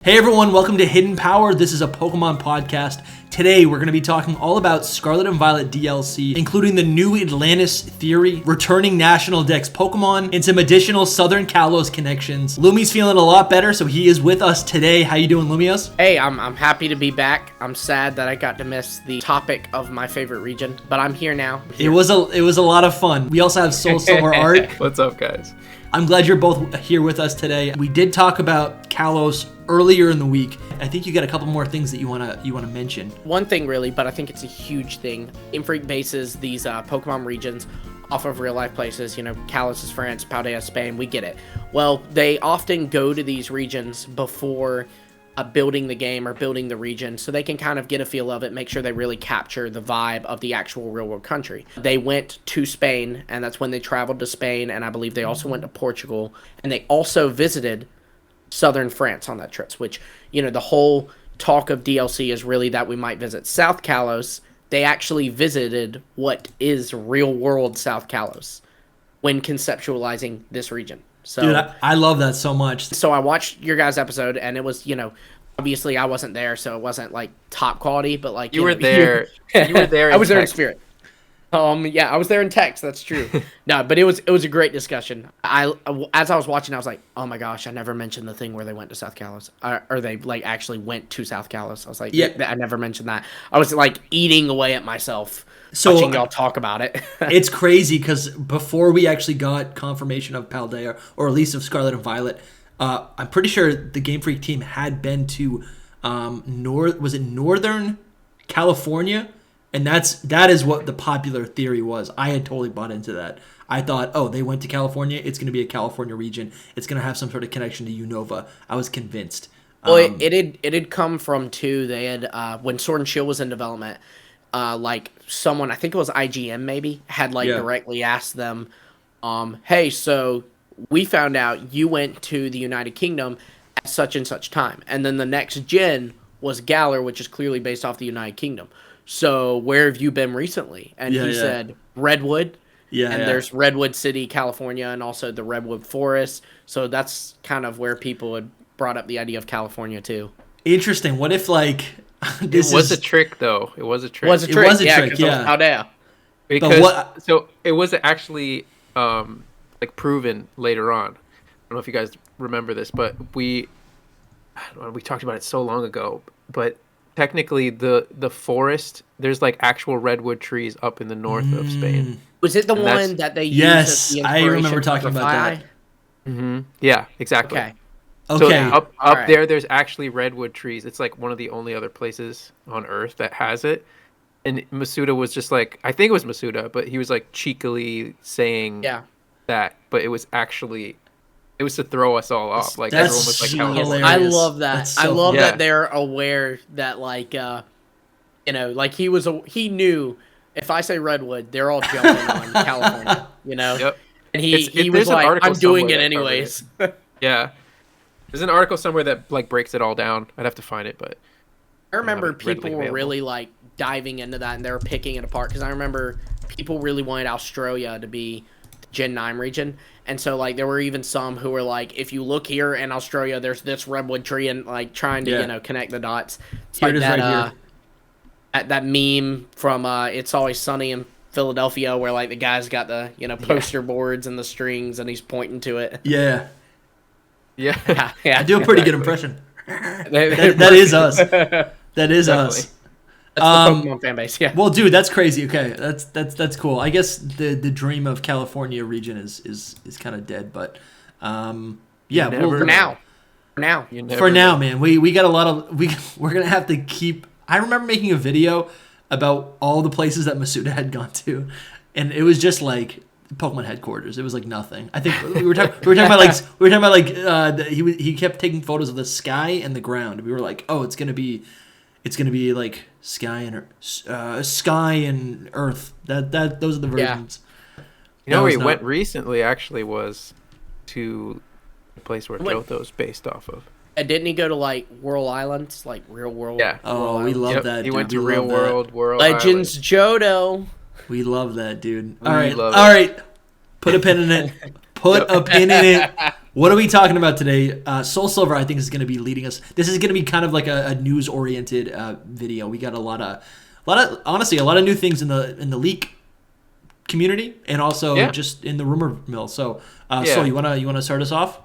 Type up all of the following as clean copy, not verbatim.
Hey everyone, welcome to Hidden Power. This is a Pokemon podcast. Today we're going to be talking all about Scarlet and Violet DLC, including the new Atlantis theory, returning National Dex Pokemon, and some additional Southern Kalos connections. Lumi's feeling a lot better, so he is with us today. How you doing, Lumios? Hey, I'm happy to be back. I'm sad that I got to miss the topic of my favorite region, but I'm here now. It was a lot of fun. We also have Soul Silver Art. What's up, guys? I'm glad you're both here with us today. We did talk about Kalos earlier in the week. I think you got a couple more things that you wanna mention. One thing really, but I think it's a huge thing. Game Freak bases these Pokemon regions off of real life places. You know, Kalos is France, Paldea, Spain. We get it. Well, they often go to these regions before building the game or building the region, so they can kind of get a feel of it, make sure they really capture the vibe of the actual real world country. They went to Spain, and that's when they traveled to Spain, and I believe they also went to Portugal, and they also visited southern France on that trip, which, you know, the whole talk of DLC is really that we might visit South Kalos. They actually visited what is real world South Kalos when conceptualizing this region. So, dude, I love that so much. So I watched your guys' episode, and it was, you know, obviously I wasn't there, so it wasn't like top quality, but like you were there. You were there. I was there in spirit. Yeah, I was there in text. That's true. No, but it was a great discussion. As I was watching, I was like, oh my gosh, I never mentioned the thing where they went to South Kalos, or they like actually went to South Kalos. I was like, yeah, I never mentioned that. I was like eating away at myself. So, watching y'all talk about it. It's crazy because before we actually got confirmation of Paldea, or at least of Scarlet and Violet, I'm pretty sure the Game Freak team had been to Northern California, and that is what the popular theory was. I had totally bought into that. I thought, oh, they went to California. It's going to be a California region. It's going to have some sort of connection to Unova. I was convinced. Well, it had come from too. They had when Sword and Shield was in development. Like someone, I think it was IGN maybe, had like directly asked them, hey, so we found out you went to the United Kingdom at such and such time. And then the next gen was Galar, which is clearly based off the United Kingdom. So where have you been recently? And he said Redwood. Yeah. And there's Redwood City, California, and also the Redwood Forest. So that's kind of where people had brought up the idea of California too. Interesting. What if like... It was a trick, though. It was a trick. It was a trick, yeah. Paldea. Because so it was actually like proven later on. I don't know if you guys remember this, but we talked about it so long ago. But technically, the forest, there's like actual redwood trees up in the north of Spain. Was it the one that they used? Yes, I remember talking about that. Mm-hmm. Yeah, exactly. Okay. So up there, there's actually redwood trees. It's like one of the only other places on Earth that has it. And Masuda was just like, I think it was Masuda, but he was like cheekily saying that. But it was to throw us all off. Like everyone was like, hilarious. I love that. So I love that they're aware that like, you know, like he knew if I say redwood, they're all jumping on California, you know? Yep. And he was like, I'm doing it anyways. Yeah. There's an article somewhere that like breaks it all down. I'd have to find it, but I remember people were really like diving into that, and they were picking it apart because I remember people really wanted Australia to be the Gen 9 region, and so like there were even some who were like, if you look here in Australia, there's this redwood tree, and like trying to you know connect the dots. It's like that that meme from It's Always Sunny in Philadelphia where like the guy's got the poster boards and the strings and he's pointing to it. Yeah. Yeah. I do a pretty good impression. that is us. That is us. That's the Pokemon fan base. Yeah. Well, dude, that's crazy. Okay, that's cool. I guess the dream of California region is kind of dead, but yeah. For now, man. We got a lot of we're gonna have to keep. I remember making a video about all the places that Masuda had gone to, and it was just like Pokemon headquarters. It was like nothing. I think we were talking about like he kept taking photos of the sky and the ground. We were like, oh, it's gonna be like sky and earth. Those are the versions. You know where he went recently actually was to the place where Johto's based off of. And didn't he go to like Whirl Islands, like real world? Yeah. Oh, we love that. He went to real world Legends Johto. We love that, dude. All right. Put a pin in it. Put a pin in it. What are we talking about today? Soul Silver, I think, is going to be leading us. This is going to be kind of like a news-oriented video. We got a lot of honestly, a lot of new things in the leak community, and also just in the rumor mill. So, Soul, you wanna start us off?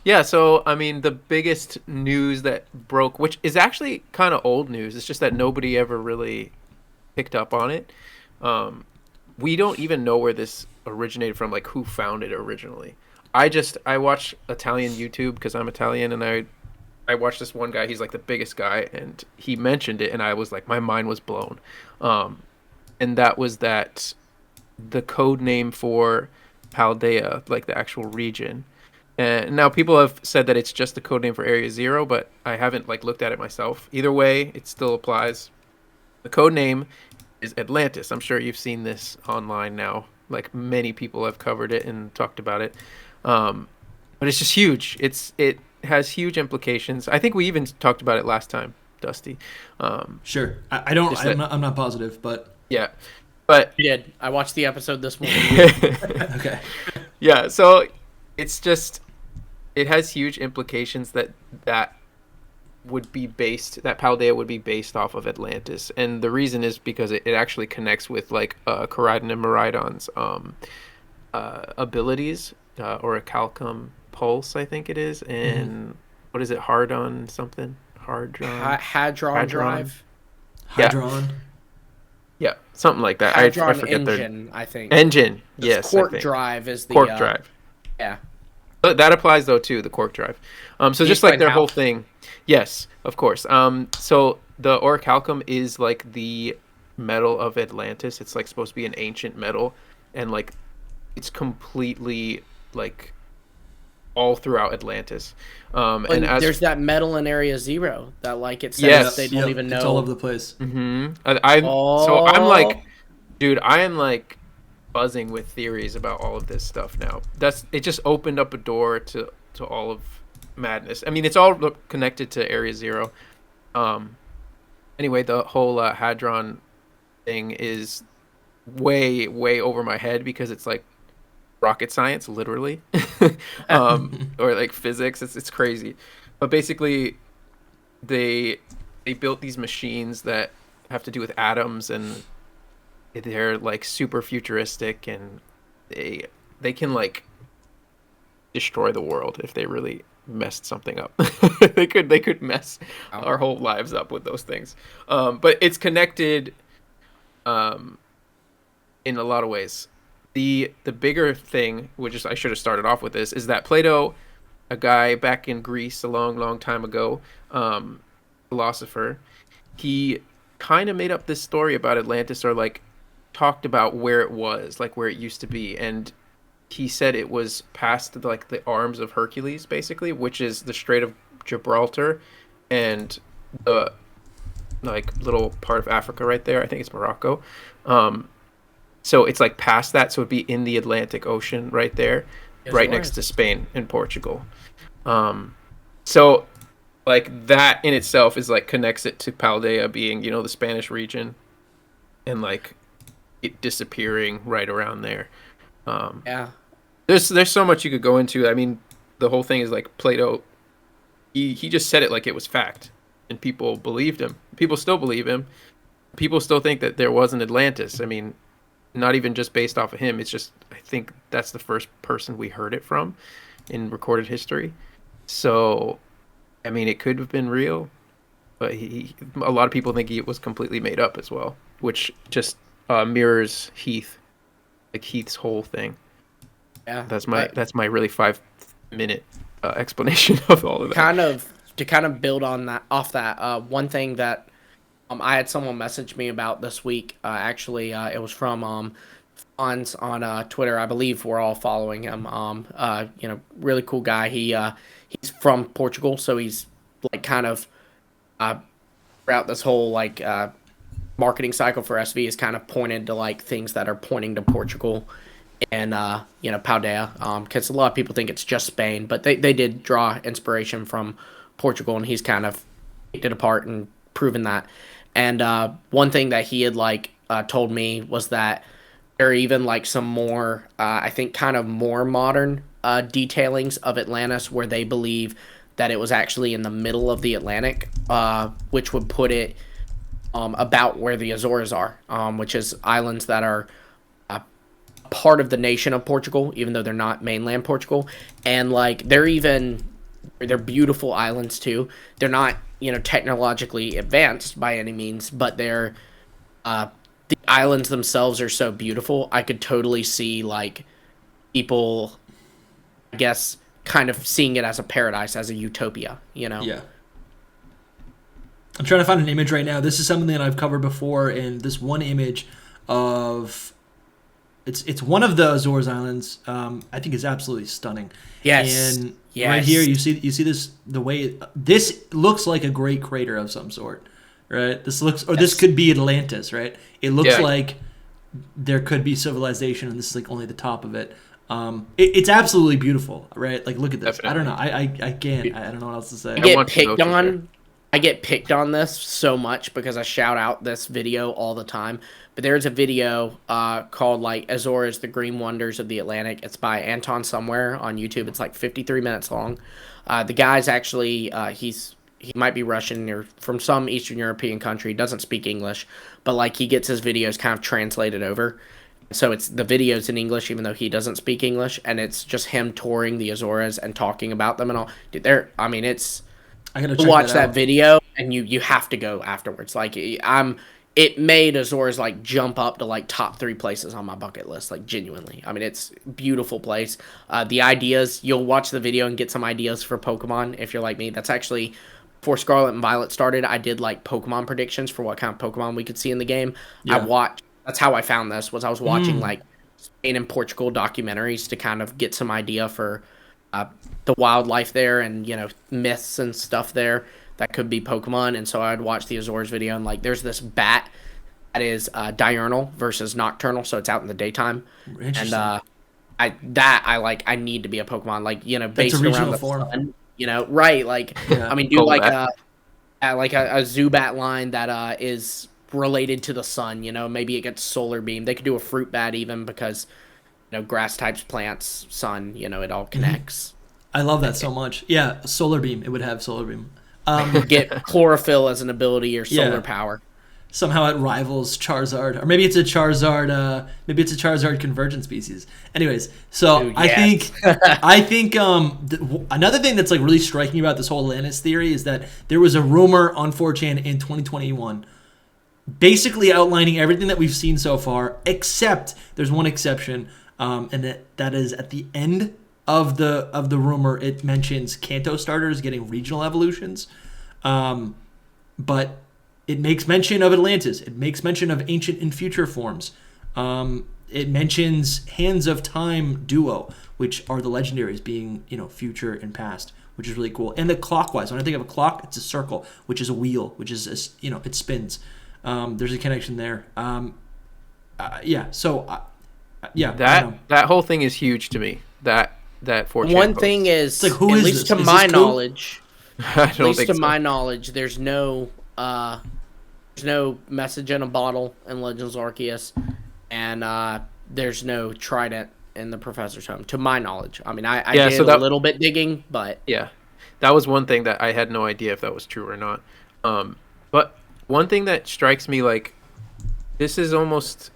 Yeah. So, I mean, the biggest news that broke, which is actually kind of old news, it's just that nobody ever really picked up on it. We don't even know where this originated from, like who found it originally. I watch Italian YouTube because I'm Italian, and I watched this one guy. He's like the biggest guy, and he mentioned it, and I was like, my mind was blown. And that was that the code name for Paldea, like the actual region. And now people have said that it's just the code name for Area Zero, but I haven't like looked at it myself. Either way, it still applies. The code name is Atlantis. I'm sure you've seen this online now. Like many people have covered it and talked about it. But it's just huge. It has huge implications. I think we even talked about it last time, Dusty. Sure. I'm not positive, but yeah. But you did. I watched the episode this morning. Okay. Yeah. So it's just it has huge implications that would be based, that Paldea would be based off of Atlantis, and the reason is because it actually connects with like Coridon and Miraidon's abilities, or a Calcum Pulse, I think it is, and what is it, Hardon something, Hadron Drive, Hadron. Yeah, something like that. Hadron I forget Engine, I think. Engine, yes. Quark Drive is the Quark Drive. Yeah. But that applies though too, the Quark Drive. So just like their whole thing. Yes, of course. So the orichalcum is like the metal of Atlantis. It's like supposed to be an ancient metal, and like it's completely like all throughout Atlantis. And there's that metal in Area Zero that like it says they don't even know. It's all over the place. Mm-hmm. So I'm like, dude, I am like buzzing with theories about all of this stuff now. It just opened up a door to all of madness. I mean, it's all connected to Area Zero. Anyway, the whole Hadron thing is way over my head because it's like rocket science, literally, or like physics. It's crazy. But basically, they built these machines that have to do with atoms, and they're like super futuristic, and they can like destroy the world if they really messed something up. they could mess our whole lives up with those things. But it's connected in a lot of ways. The bigger thing, which is I should have started off with this, is that Plato, a guy back in Greece a long time ago, philosopher, he kind of made up this story about Atlantis, or like talked about where it was, like where it used to be, and he said it was past like the arms of Hercules, basically, which is the Strait of Gibraltar and the like little part of Africa right there. I think it's Morocco. So it's like past that, so it'd be in the Atlantic Ocean right there, right next to Spain and Portugal. So like that in itself is like connects it to Paldea being, you know, the Spanish region, and like it disappearing right around there. Yeah. There's so much you could go into. I mean, the whole thing is like Plato, he just said it like it was fact, and people believed him. People still believe him. People still think that there was an Atlantis. I mean, not even just based off of him. It's just, I think that's the first person we heard it from in recorded history. So, I mean, it could have been real, but a lot of people think it was completely made up as well, which just mirrors Heath, like Heath's whole thing. Yeah, that's my really 5-minute explanation of all of that. To kind of build on that, one thing that I had someone message me about this week. Actually, it was from Fonz on Twitter. I believe we're all following him. Really cool guy. He's from Portugal, so he's like kind of throughout this whole like marketing cycle for SV is kind of pointed to like things that are pointing to Portugal and Paldea, because a lot of people think it's just Spain, but they did draw inspiration from Portugal, and he's kind of picked it apart and proven that. And one thing that he had like told me was that There are even like some more, I think, kind of more modern detailings of Atlantis where they believe that it was actually in the middle of the Atlantic, which would put it about where the Azores are, which is islands that are part of the nation of Portugal, even though they're not mainland Portugal. And like they're beautiful islands too. They're not, technologically advanced by any means, but they're the islands themselves are so beautiful. I could totally see like people, I guess, kind of seeing it as a paradise, as a utopia, Yeah. I'm trying to find an image right now. This is something that I've covered before, and this one image of it's one of the Azores Islands. I think is absolutely stunning. Yes. And yes. right here, you see this this looks like a great crater of some sort, right? This could be Atlantis, right? It looks like there could be civilization, and this is like only the top of it. It's absolutely beautiful, right? Like, look at this. Definitely. I don't know. I can't. I don't know what else to say. I get picked on this so much because I shout out this video all the time. But there's a video called like Azores, the Green Wonders of the Atlantic. It's by Anton Somewhere on YouTube. It's like 53 minutes long. The guy's actually he might be Russian or from some Eastern European country. He doesn't speak English, but like he gets his videos kind of translated over. So it's the videos in English, even though he doesn't speak English, and it's just him touring the Azores and talking about them and all. Dude, I gotta watch that video, and you have to go afterwards. Like it made Azores like jump up to like top 3 places on my bucket list. Like genuinely, I mean, it's a beautiful place. The ideas, you'll watch the video and get some ideas for Pokemon if you're like me. That's actually before Scarlet and Violet started. I did like Pokemon predictions for what kind of Pokemon we could see in the game. Yeah. That's how I found this. Was I was watching like Spain and Portugal documentaries to kind of get some idea for the wildlife there and myths and stuff there that could be Pokemon. And so I'd watch the Azores video, and like there's this bat that is diurnal versus nocturnal, so it's out in the daytime. And I need to be a Pokemon, like based around the sun, right? Like I mean, do like a Zubat line that is related to the sun. Maybe it gets solar beam. They could do a fruit bat even because grass types, plants, sun, it all connects. I love that so much. Yeah, solar beam. It would have solar beam. Get chlorophyll as an ability or solar power. Somehow it rivals Charizard, or maybe it's a Charizard. Maybe it's a Charizard convergent species. Anyways, so dude, yes. I think another thing that's like really striking about this whole Atlantis theory is that there was a rumor on 4chan in 2021, basically outlining everything that we've seen so far, except there's one exception. And that is at the end of the rumor, it mentions Kanto starters getting regional evolutions, but it makes mention of Atlantis. It makes mention of ancient and future forms. It mentions Hands of Time duo, which are the legendaries being future and past, which is really cool. And the clockwise. When I think of a clock, it's a circle, which is a wheel, which is it spins. There's a connection there. That whole thing is huge to me. That 4chan one post. thing is, like, who at is least this? to Is my this cool? knowledge, my knowledge, there's no message in a bottle in Legends Arceus, and there's no trident in the Professor's Home. To my knowledge, I mean, I did a little bit digging, but yeah, that was one thing that I had no idea if that was true or not. But one thing that strikes me, like, this is almost.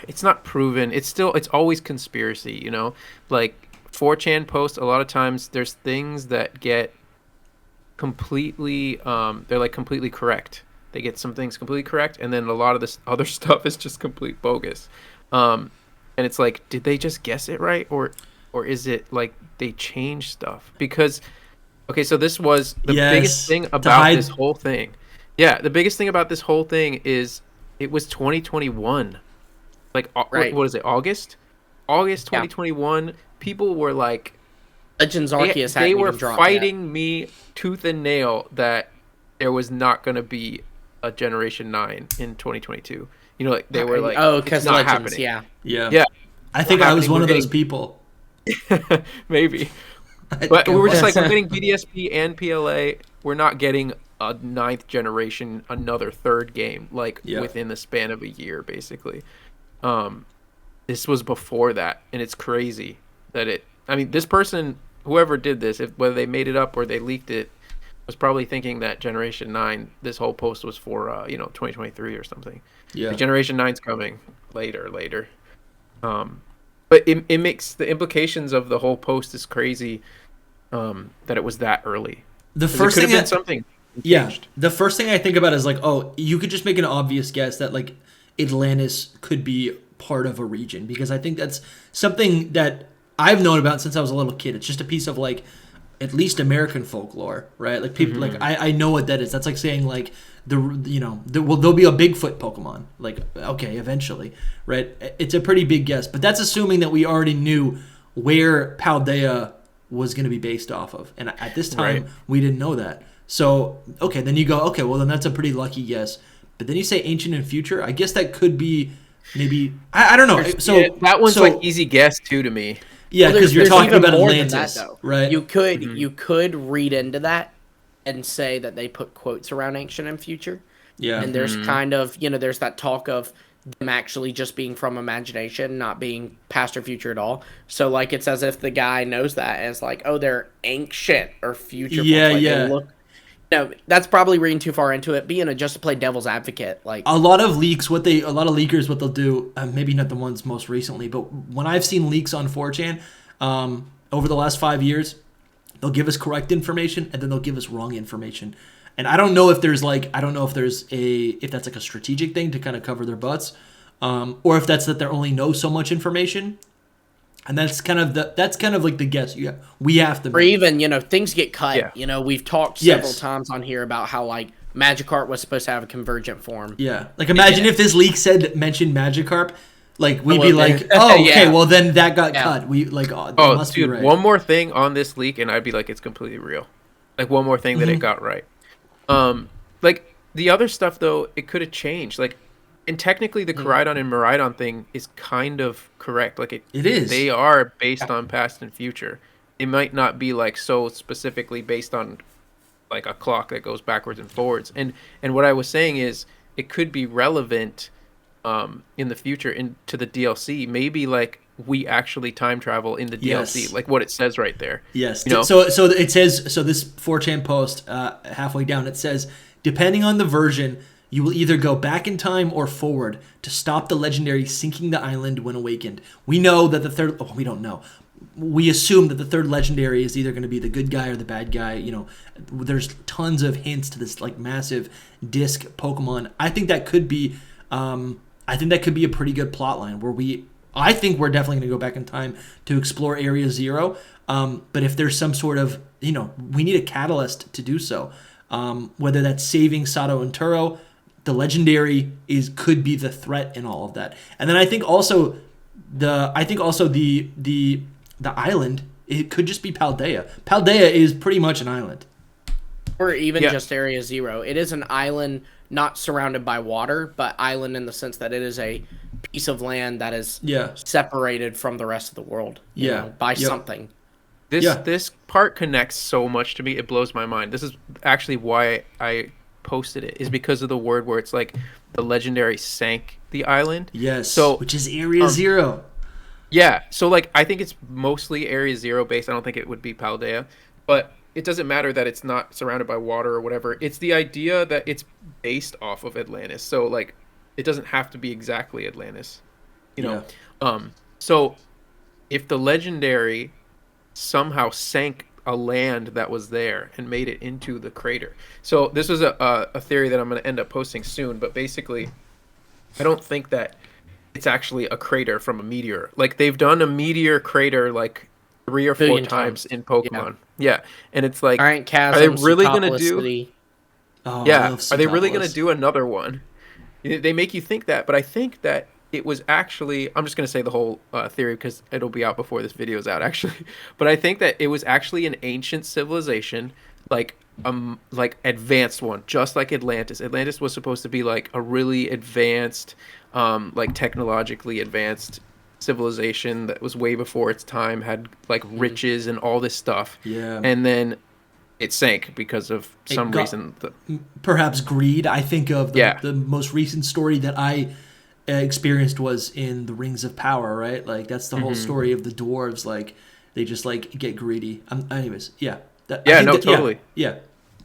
It's not proven. It's always conspiracy, Like 4chan posts, a lot of times there's things that get completely, they're like completely correct. They get some things completely correct, and then a lot of this other stuff is just complete bogus. And it's like, did they just guess it right, or is it like they changed stuff? Because, okay, so this was the biggest thing about this whole thing. Yeah, the biggest thing about this whole thing is it was 2021. Like, right. What is it, August 2021, people were like... Legends Arceus they were fighting me tooth and nail that there was not going to be a Generation 9 in 2022. Like, they were like, oh, because not Legends, happening. Yeah. I think I was one of those people. Maybe. But we were just like, we're getting BDSP and PLA. We're not getting a 9th generation, another third game, within the span of a year, basically. this was before that, and it's crazy that it. I mean, this person, whoever did this, whether they made it up or they leaked it, was probably thinking that Generation 9, this whole post was for 2023 or something. Yeah. Like Generation 9's coming later. But it makes the implications of the whole post is crazy. That it was that early. The first it could thing have been something. Yeah. Changed. The first thing I think about is like, oh, you could just make an obvious guess that like Atlantis could be part of a region, because I think that's something that I've known about since I was a little kid. It's just a piece of like at least American folklore, right? Like people, like I know what that is. That's like saying like there'll be a Bigfoot Pokemon. Like, okay, eventually, right? It's a pretty big guess, but that's assuming that we already knew where Paldea was going to be based off of, and at this time we didn't know that. So okay, then you go, okay, well then that's a pretty lucky guess. But then you say ancient and future. I guess that could be maybe I don't know. So that one's like easy guess too to me. Yeah, because you're talking about Atlantis, that, right? You could read into that and say that they put quotes around ancient and future. Yeah, and there's kind of there's that talk of them actually just being from imagination, not being past or future at all. So like it's as if the guy knows that and it's like, oh, they're ancient or future. Yeah, like, yeah. No, that's probably reading too far into it. Being just to play devil's advocate, like a lot of leakers, what they'll do, maybe not the ones most recently, but when I've seen leaks on 4chan over the last 5 years, they'll give us correct information and then they'll give us wrong information. And I don't know if that's like a strategic thing to kind of cover their butts, or if that's that they only know so much information. And that's kind of like the guess we have to make. Or even, things get cut. Yeah. We've talked several times on here about how like Magikarp was supposed to have a convergent form. Yeah. Like imagine if this leak mentioned Magikarp, like we'd be like, oh, okay, well then that got cut. We like, must dude, be right. One more thing on this leak and I'd be like, it's completely real. Like one more thing that it got right. Like the other stuff though, it could have changed. Like, and technically the Koraidon and Miraidon thing is kind of correct. Like it is. They are based on past and future. It might not be like so specifically based on like a clock that goes backwards and forwards. And what I was saying is it could be relevant in the future into the DLC. Maybe like we actually time travel in the DLC, like what it says right there. Yes. So it says, so this 4chan post halfway down, it says, depending on the version, you will either go back in time or forward to stop the legendary sinking the island when awakened. We know that we don't know. We assume that the third legendary is either going to be the good guy or the bad guy. There's tons of hints to this like massive disc Pokemon. I think that could be a pretty good plot line where I think we're definitely going to go back in time to explore Area Zero. But if there's some sort of, we need a catalyst to do so. Whether that's saving Sato and Turo, the legendary could be the threat in all of that. And then I think also the island, it could just be Paldea. Paldea is pretty much an island. Or even just Area Zero. It is an island not surrounded by water, but island in the sense that it is a piece of land that is separated from the rest of the world. By something. This part connects so much to me. It blows my mind. This is actually why I posted it, is because of the word where it's like the legendary sank the island. Yes. So which is Area Zero. Yeah. So like I think it's mostly Area Zero based. I don't think it would be Paldea, but it doesn't matter that it's not surrounded by water or whatever. It's the idea that it's based off of Atlantis. So like it doesn't have to be exactly Atlantis. So if the legendary somehow sank a land that was there and made it into the crater. So this was a theory that I'm going to end up posting soon, but basically I don't think that it's actually a crater from a meteor. Like they've done a meteor crater like 3 or 4 times in Pokemon. Yeah. And it's like, are they really going to do are they really going to do another one? They make you think that, but I think that it was actually, I'm just going to say the whole theory because it'll be out before this video is out actually. But I think that it was actually an ancient civilization, like advanced one, just like Atlantis. Atlantis was supposed to be like a really advanced, like technologically advanced civilization that was way before its time, had like riches and all this stuff. Yeah. And then it sank because of reason. Perhaps greed. I think of the most recent story that experienced was in the Rings of Power, right? Like that's the whole story of the dwarves. Like they just like get greedy. Anyways, yeah. Totally. Yeah.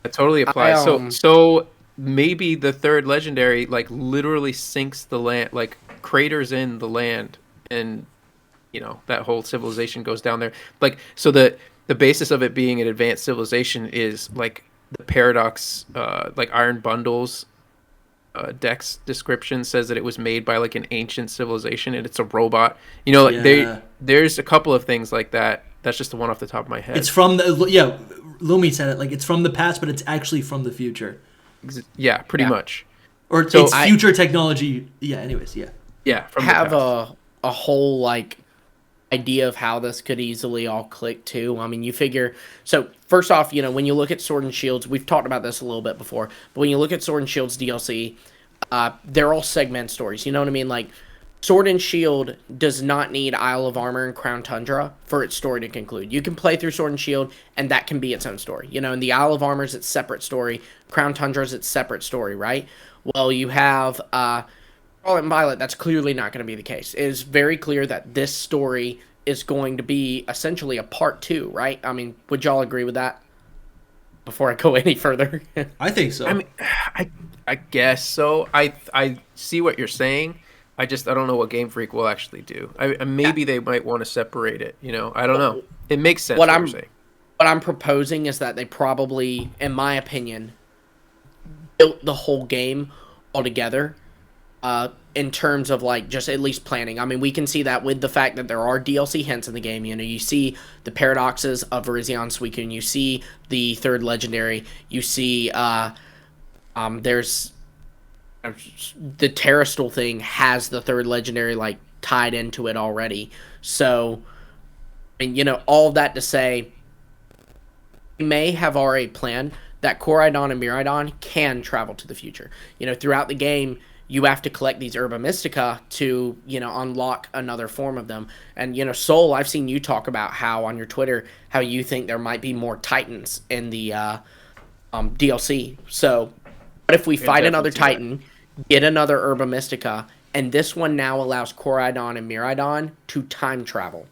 It totally applies. So maybe the third legendary like literally sinks the land, like craters in the land, and that whole civilization goes down there. Like so the basis of it being an advanced civilization is like the paradox, like Iron Bundle's Dex description says that it was made by like an ancient civilization and it's a robot. There's a couple of things like that. That's just the one off the top of my head. It's from Lumi said it, like it's from the past, but it's actually from the future. Yeah, pretty much. Or it's future technology. Yeah. Anyways, yeah. Yeah. From have a whole like idea of how this could easily all click too. I mean, you figure. So first off, when you look at Sword and Shield's, we've talked about this a little bit before, but when you look at Sword and Shield's DLC, they're all segment stories. You know what I mean? Like Sword and Shield does not need Isle of Armor and Crown Tundra for its story to conclude. You can play through Sword and Shield, and that can be its own story. And the Isle of Armor is its separate story. Crown Tundra is its separate story, right? Well, you have Scarlet and Violet. That's clearly not going to be the case. It is very clear that this story is going to be essentially a part 2, right? I mean, would y'all agree with that? Before I go any further, I think so. I mean, I guess so. I see what you're saying. I don't know what Game Freak will actually do. Maybe they might want to separate it. I don't know. It makes sense. What you're saying. What I'm proposing is that they probably, in my opinion, built the whole game altogether. In terms of like just at least planning. I mean, we can see that with the fact that there are DLC hints in the game. You see the paradoxes of Virizion Suicune. You see the third legendary. You see there's the Terrastal thing has the third legendary like tied into it already. So, and all of that to say, we may have already planned that Koraidon and Miraidon can travel to the future. Throughout the game, you have to collect these Herba Mystica to, unlock another form of them. And, Soul, I've seen you talk about how on your Twitter, how you think there might be more Titans in the DLC. So, what if we fight another Titan, get another Herba Mystica, and this one now allows Koraidon and Miraidon to time travel.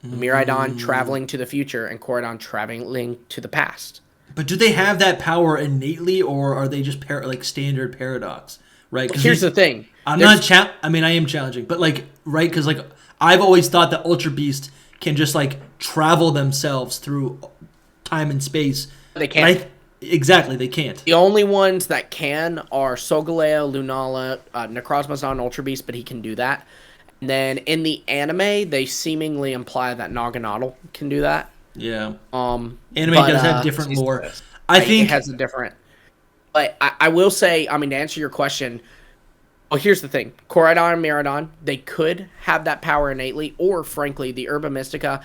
Miraidon traveling to the future and Koraidon traveling to the past. But do they have that power innately, or are they just standard paradox? Right. Here's the thing. I am challenging, but right, because I've always thought that Ultra Beast can just travel themselves through time and space. They can't. Exactly, they can't. The only ones that can are Solgaleo, Lunala, Necrozma's not an Ultra Beast, but he can do that. And then in the anime, they seemingly imply that Naganadel can do that. Yeah. Anime does have different lore. I think it has a different. But I will say, I mean, to answer your question, well, here's the thing. Koraidon and Miraidon, they could have that power innately, or, frankly, the Herba Mystica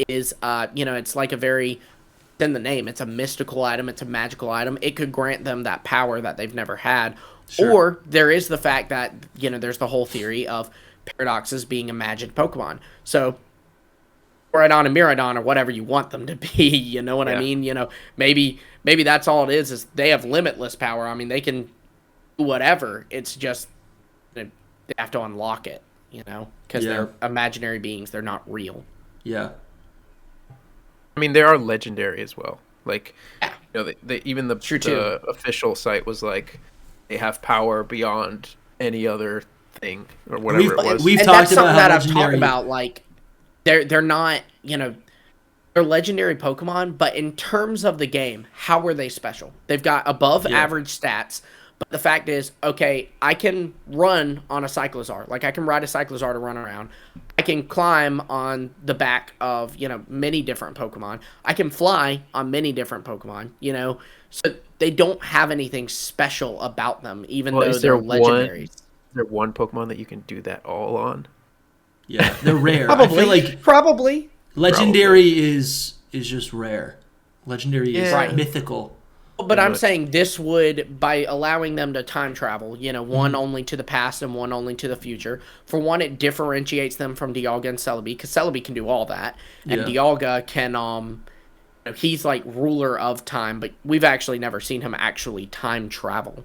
is, it's like it's in the name. It's a mystical item. It's a magical item. It could grant them that power that they've never had. Sure. Or there is the fact that, there's the whole theory of paradoxes being imagined Pokemon. So Koraidon and Miraidon, or whatever you want them to be, you know what I mean? Maybe that's all it is they have limitless power. I mean, they can do whatever. It's just they have to unlock it, because they're imaginary beings. They're not real. Yeah. I mean, they are legendary as well. Even the official site was like, they have power beyond any other thing or whatever it was. We've and talked that's about something how that legendary... I've talked about, they're not, they're legendary Pokemon, but in terms of the game, how were they special? They've got above average stats, but the fact is, okay, I can run on a Cyclizar. I can ride a Cyclizar to run around. I can climb on the back of, many different Pokemon. I can fly on many different Pokemon, So they don't have anything special about them, even though they're legendaries. Is there one Pokemon that you can do that all on? Yeah, they're rare. Probably. I feel probably. Legendary is just rare. Legendary is mythical. But I'm saying this would, by allowing them to time travel, one only to the past and one only to the future. For one, it differentiates them from Dialga and Celebi, because Celebi can do all that. And Dialga can, he's ruler of time, but we've actually never seen him actually time travel.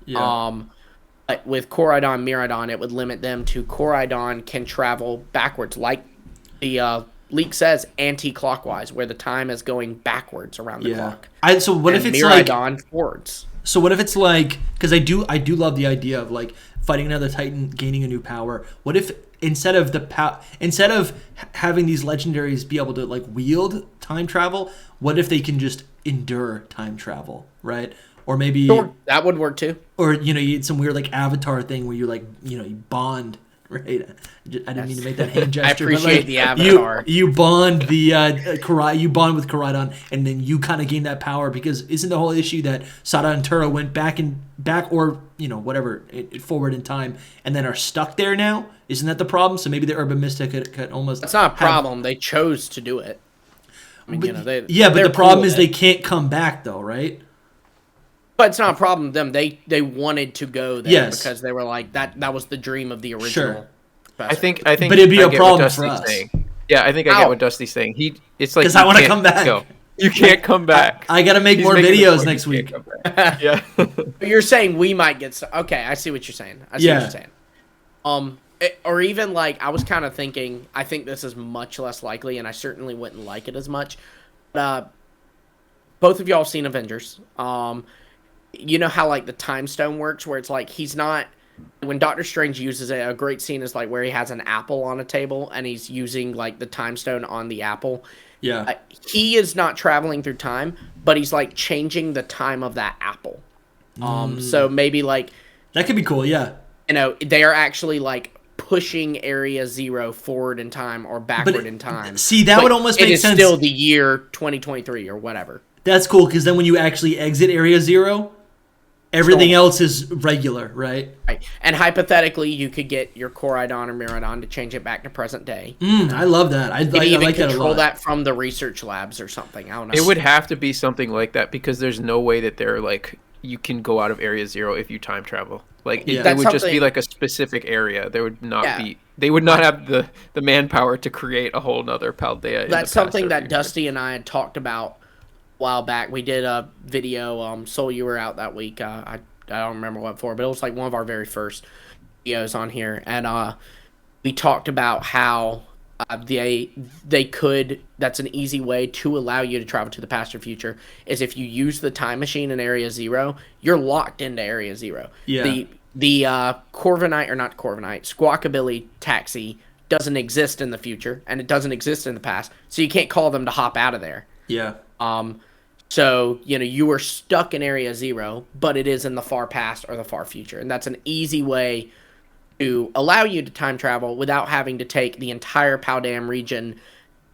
Yeah. But with Koraidon, Miraidon, it would limit them to Koraidon can travel backwards, like the leak says, anti-clockwise, where the time is going backwards around the clock. So what if it's Miraidon forwards? So what if it's like, because I do love the idea of like fighting another Titan, gaining a new power. What if instead of having these legendaries be able to like wield time travel, what if they can just endure time travel, right? Or maybe that would work too. Or you had some weird like avatar thing where you like you bond. Right, I didn't mean to make that hand gesture. I appreciate the avatar. You bond the you bond with Koraidon, and then you kind of gain that power because isn't the whole issue that Sada and Tura went back or whatever forward in time and then are stuck there now? Isn't that the problem? So maybe the Urban Mystic could almost. That's not a problem. They chose to do it. I mean, but the problem is they can't come back though, right? But it's not a problem to them. They wanted to go there because they were like that was the dream of the original. Sure. I think but it'd be a problem for us. Yeah, I think I get what Dusty's saying. It's like because I want to come back. Go. You can't come back. I got to make more videos next week. Yeah. You're saying we might get stuck. Okay, I see what you're saying. What you're saying. Or even like I was kind of thinking. I think this is much less likely, and I certainly wouldn't like it as much. But both of y'all seen Avengers. You know how like the time stone works, where it's like he's not. When Doctor Strange uses it, a great scene is like where he has an apple on a table and he's using like the time stone on the apple. Yeah. He is not traveling through time, but he's like changing the time of that apple. So maybe like that could be cool. Yeah. They are actually like pushing Area Zero forward in time or backward in time. See, that would almost make sense. It is still the year 2023 or whatever. That's cool because then when you actually exit Area Zero, everything else is regular, right? Right. And hypothetically, you could get your Koraidon or Miraidon to change it back to present day. I love that. I like that a lot. Control that from the research labs or something. I don't know. It would have to be something like that because there's no way that they're like you can go out of Area Zero if you time travel. Like it would just be like a specific area. There would not be. They would not have the manpower to create a whole nother Paldea. That's something that Dusty and I had talked about while back. We did a video. Soul, you were out that week. I don't remember what for, but it was like one of our very first videos on here, and we talked about how they could. That's an easy way to allow you to travel to the past or future. Is if you use the time machine in Area Zero, you're locked into Area Zero. Yeah. The Corviknight or not Corviknight, Squawkabilly taxi doesn't exist in the future, and it doesn't exist in the past, so you can't call them to hop out of there. Yeah. So, you are stuck in Area Zero, but it is in the far past or the far future. And that's an easy way to allow you to time travel without having to take the entire Paldea region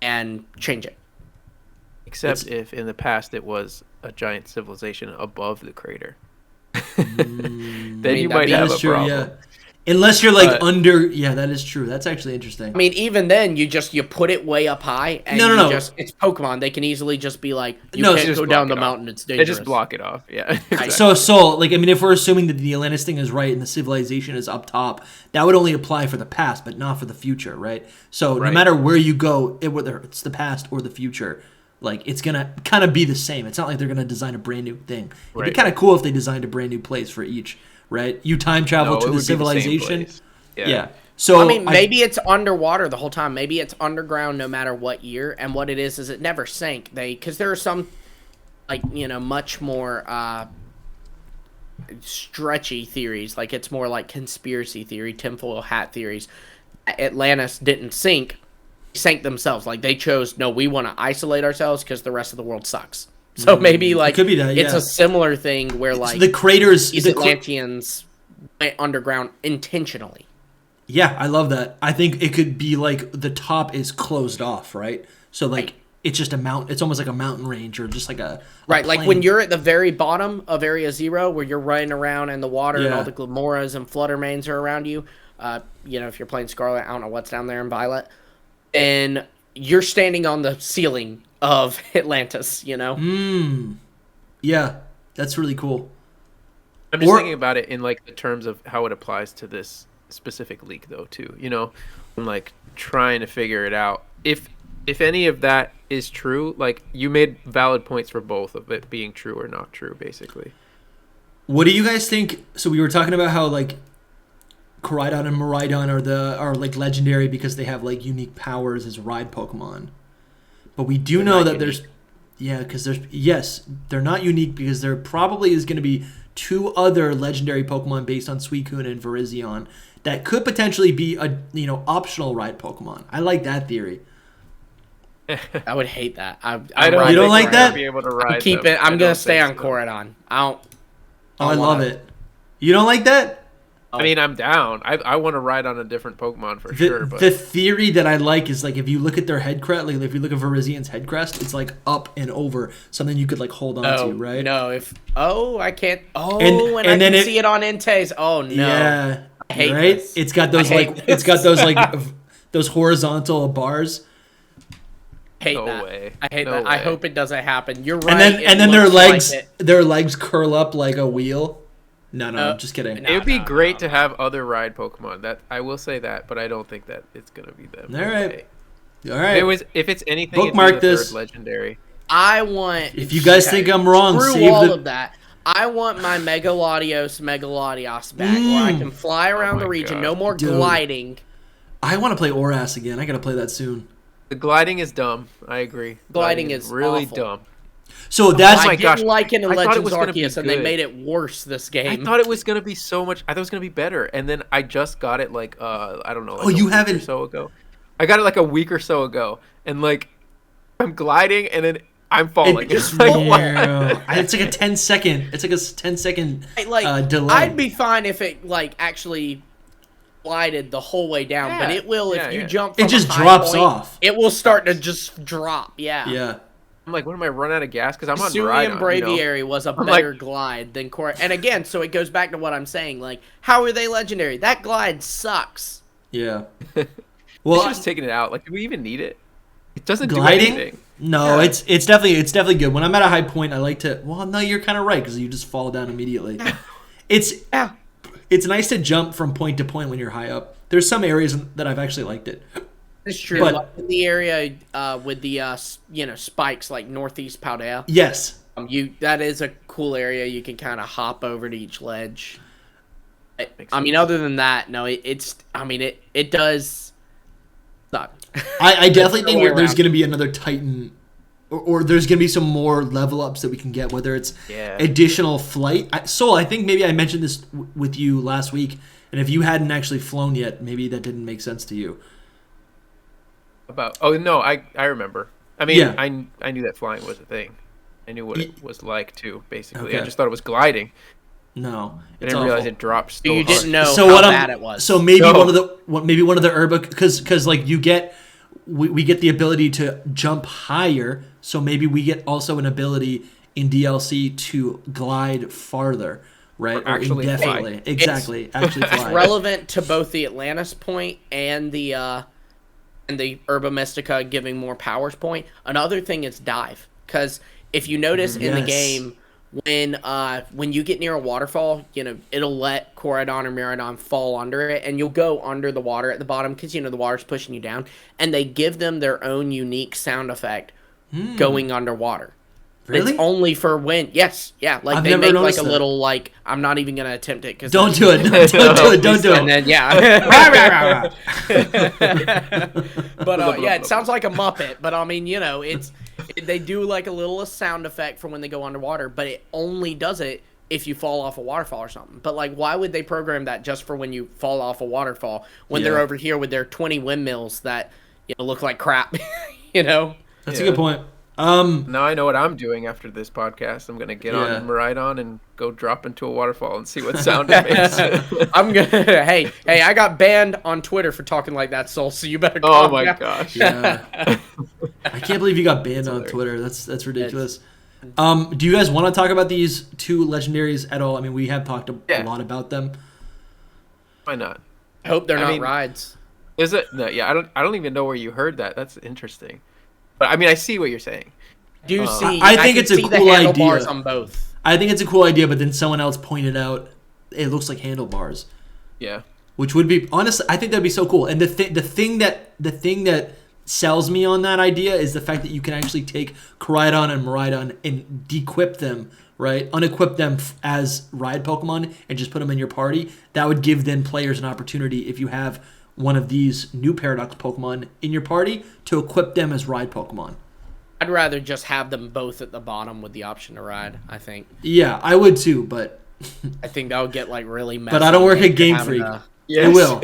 and change it. Except if in the past it was a giant civilization above the crater. Then you might have a problem. Yeah. Unless you're like under, that is true. That's actually interesting. I mean, even then, you put it way up high, and no. It's Pokemon. They can easily just be like, you can't go down the mountain. It's dangerous. They just block it off. Yeah. Exactly. So, like, I mean, if we're assuming that the Atlantis thing is right and the civilization is up top, that would only apply for the past, but not for the future, right? So, no matter where you go, whether it's the past or the future, like, it's gonna kind of be the same. It's not like they're gonna design a brand new thing. It'd be kind of cool if they designed a brand new place for each. Right, you time travel to the civilization. Yeah. So I mean, maybe it's underwater the whole time. Maybe it's underground no matter what year. And what it is it never sank. Because there are some, like much more stretchy theories. Like it's more like conspiracy theory, tinfoil hat theories. Atlantis didn't sink; they sank themselves. Like they chose, no, we want to isolate ourselves because the rest of the world sucks. So maybe like it could be that, it's a similar thing where like the craters, these Atlanteans went underground intentionally. Yeah, I love that. I think it could be like the top is closed off, right? So like it's just a mountain. It's almost like a mountain range or just like a plain. Like when you're at the very bottom of Area Zero, where you're running around in the water and all the Glamoras and Fluttermanes are around you. If you're playing Scarlet, I don't know what's down there in Violet, and you're standing on the ceiling of Atlantis, Yeah, that's really cool. I'm just thinking about it in like the terms of how it applies to this specific leak, though, too. I'm like trying to figure it out. If any of that is true, like you made valid points for both of it being true or not true, basically. What do you guys think? So we were talking about how like Koraidon and Miraidon are like legendary because they have like unique powers as ride Pokemon. But we do know that they're not unique because there probably is going to be 2 other legendary Pokemon based on Suicune and Virizion that could potentially be a optional ride Pokemon. I like that theory. I would hate that. I don't. You don't like that? Be able to ride Keep them. it. I'm gonna stay on so. Koraidon. I don't. Oh, I love it. You don't like that? I mean, I'm down. I want to ride on a different Pokemon for sure. But the theory that I like is like if you look at their head crest, like if you look at Verizion's head crest, it's like up and over, something you could like hold on to, right? No, I can't. Oh, and I then can see it on Entei's. Oh no. Yeah. I hate right? this. It's got those those horizontal bars. Hate No that. way. I hate No that. I way. hope it doesn't happen. You're right. And then their looks legs curl up like a wheel. No, I'm just kidding. no. It would be great to have other ride Pokemon. That I will say that, but I don't think that it's gonna be them. All right. Okay. All right. If it's anything, Bookmark it'd be the this. third legendary. I want. If you guys think I'm wrong, screw save all the of that. I want my Megaladios back, where I can fly around the region. God. No more Dude. gliding. I want to play Oras again. I got to play that soon. The gliding is dumb. I agree. Gliding is really awful. dumb. So that's Oh my I gosh. didn't like it in I thought it Legends was gonna be Arceus, and they good. made it worse this game. I thought it was gonna be so much. I thought it was gonna be better, and then I just got it like I don't know. Like Oh, you a week haven't- or so ago. I got it like a week or so ago, and like I'm gliding, and then I'm falling. It's like what? It's like a 10-second. It's like a 10-second delay. I'd be fine if it like actually glided the whole way down, but Yeah. it will if you Yeah. jump. It From just a high drops point, off. It will start to just drop. Yeah. Yeah. I'm like, what am I running out of gas? Because I'm on Sui and Rhydon, Braviary was a I'm better like- glide than Cora. And again, so it goes back to what I'm saying. Like, how are they legendary? That glide sucks. Yeah. Well, Well, just taking it out. Like, do we even need it? It doesn't do gliding? anything. No, Yeah. it's definitely good. When I'm at a high point, I like to. Well, no, you're kind of right because you just fall down immediately. It's nice to jump from point to point when you're high up. There's some areas that I've actually liked it. It's true. But- Like in the area with the spikes like northeast Paldea, Yes. that is a cool area. You can kind of hop over to each ledge. Makes I mean, sense. other than that, no. It does suck. I definitely think way there's around. going to be another Titan, or there's going to be some more level ups that we can get, whether it's Yeah. additional flight. Soul, I think maybe I mentioned this with you last week, and if you hadn't actually flown yet, maybe that didn't make sense to you. Oh no, I remember. I mean, Yeah. I knew that flying was a thing. I knew what it was like too. Basically, Okay. I just thought it was gliding. No, I it's didn't realize awful. it dropped so You hard. didn't know So how what bad it was. So maybe No. maybe one of the herba because like you get we get the ability to jump higher, so maybe we get also an ability in DLC to glide farther, right? Or actually indefinitely. fly. Exactly, actually fly. relevant to both the Atlantis point and the Herba Mystica giving more powers point. Another thing is dive, because if you notice in the Yes. game, when you get near a waterfall, it'll let Koraidon or Miraidon fall under it, and you'll go under the water at the bottom because the water's pushing you down, and they give them their own unique sound effect going underwater. Really? It's only for when. Yes, yeah. Like I've they never make like noticed a that. little like. I'm not even gonna attempt it because Don't do it. Don't do it. Don't do And it. then yeah. But yeah, it sounds like a Muppet. But I mean, they do like a little sound effect for when they go underwater, but it only does it if you fall off a waterfall or something. But like, why would they program that just for when you fall off a waterfall when they're Yeah. over here with their 20 windmills that look like crap? That's a good point. Now I know what I'm doing after this podcast. I'm gonna get Yeah. on Miraidon and go drop into a waterfall and see what sound it makes. I'm gonna. Hey, I got banned on Twitter for talking like that, Soul. So you better. Oh calm my down. gosh. Yeah. I can't believe you got banned on hilarious. Twitter. That's ridiculous. Do you guys want to talk about these two legendaries at all? I mean, we have talked a Yeah. lot about them. Why not? I hope they're I not mean- rides. Is it? No, yeah. I don't even know where you heard that. That's interesting. But I mean, I see what you're saying. Do see? I think can it's a see the cool handlebars idea. on both. I think it's a cool idea, but then someone else pointed out it looks like handlebars, Yeah. which would be honestly, I think that'd be so cool. And the thing that sells me on that idea is the fact that you can actually take Koraidon and Miraidon and dequip them right? Unequip them as ride Pokemon and just put them in your party. That would give then players an opportunity, if you have one of these new Paradox Pokemon in your party, to equip them as ride Pokemon. I'd rather just have them both at the bottom with the option to ride, I think. Yeah, I would too, but... I think that would get like really messy. But I don't work at Game Freak. Yes. It will.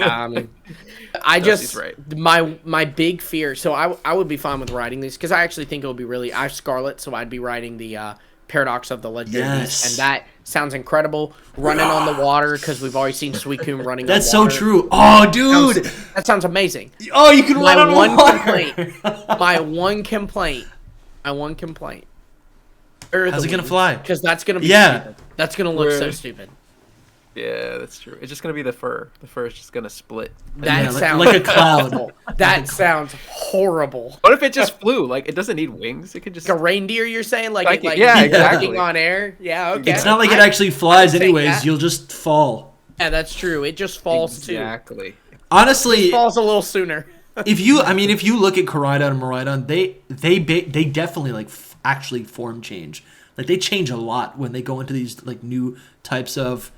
I just right. my big fear. So I would be fine with riding these because I actually think it would be really. I have Scarlet, so I'd be riding the Paradox of the Legendary Beast, and that sounds incredible. Running on the water because we've already seen Suicune running. That's on water. so true. Oh, dude, that sounds amazing. Oh, you can run on water. My one complaint. How's it gonna fly? Because that's gonna be stupid. That's gonna look so stupid. Yeah, that's true. It's just gonna be the fur. The fur is just gonna split. That sounds like a cloud. That sounds horrible. What if it just flew? Like it doesn't need wings. It could just like a reindeer. You're saying like exactly on air. Yeah, okay. It's not like it actually flies anyways. You'll just fall. Yeah, that's true. It just falls too. Exactly. Honestly, it falls a little sooner. if you look at Koraidon and Miraidon, they definitely like actually form change. Like they change a lot when they go into these like new types of,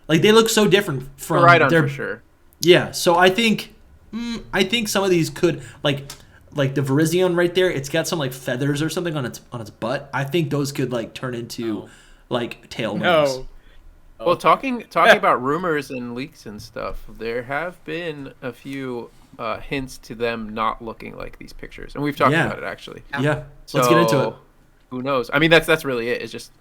like they look so different from Koraidon for sure. Yeah, so I think some of these could like the Virizion right there. It's got some like feathers or something on its butt. I think those could like turn into like tailwinds. No. Well, talking about rumors and leaks and stuff, there have been a few hints to them not looking like these pictures, and we've talked about it actually. Yeah, so let's get into it. Who knows? I mean, that's really it. It's just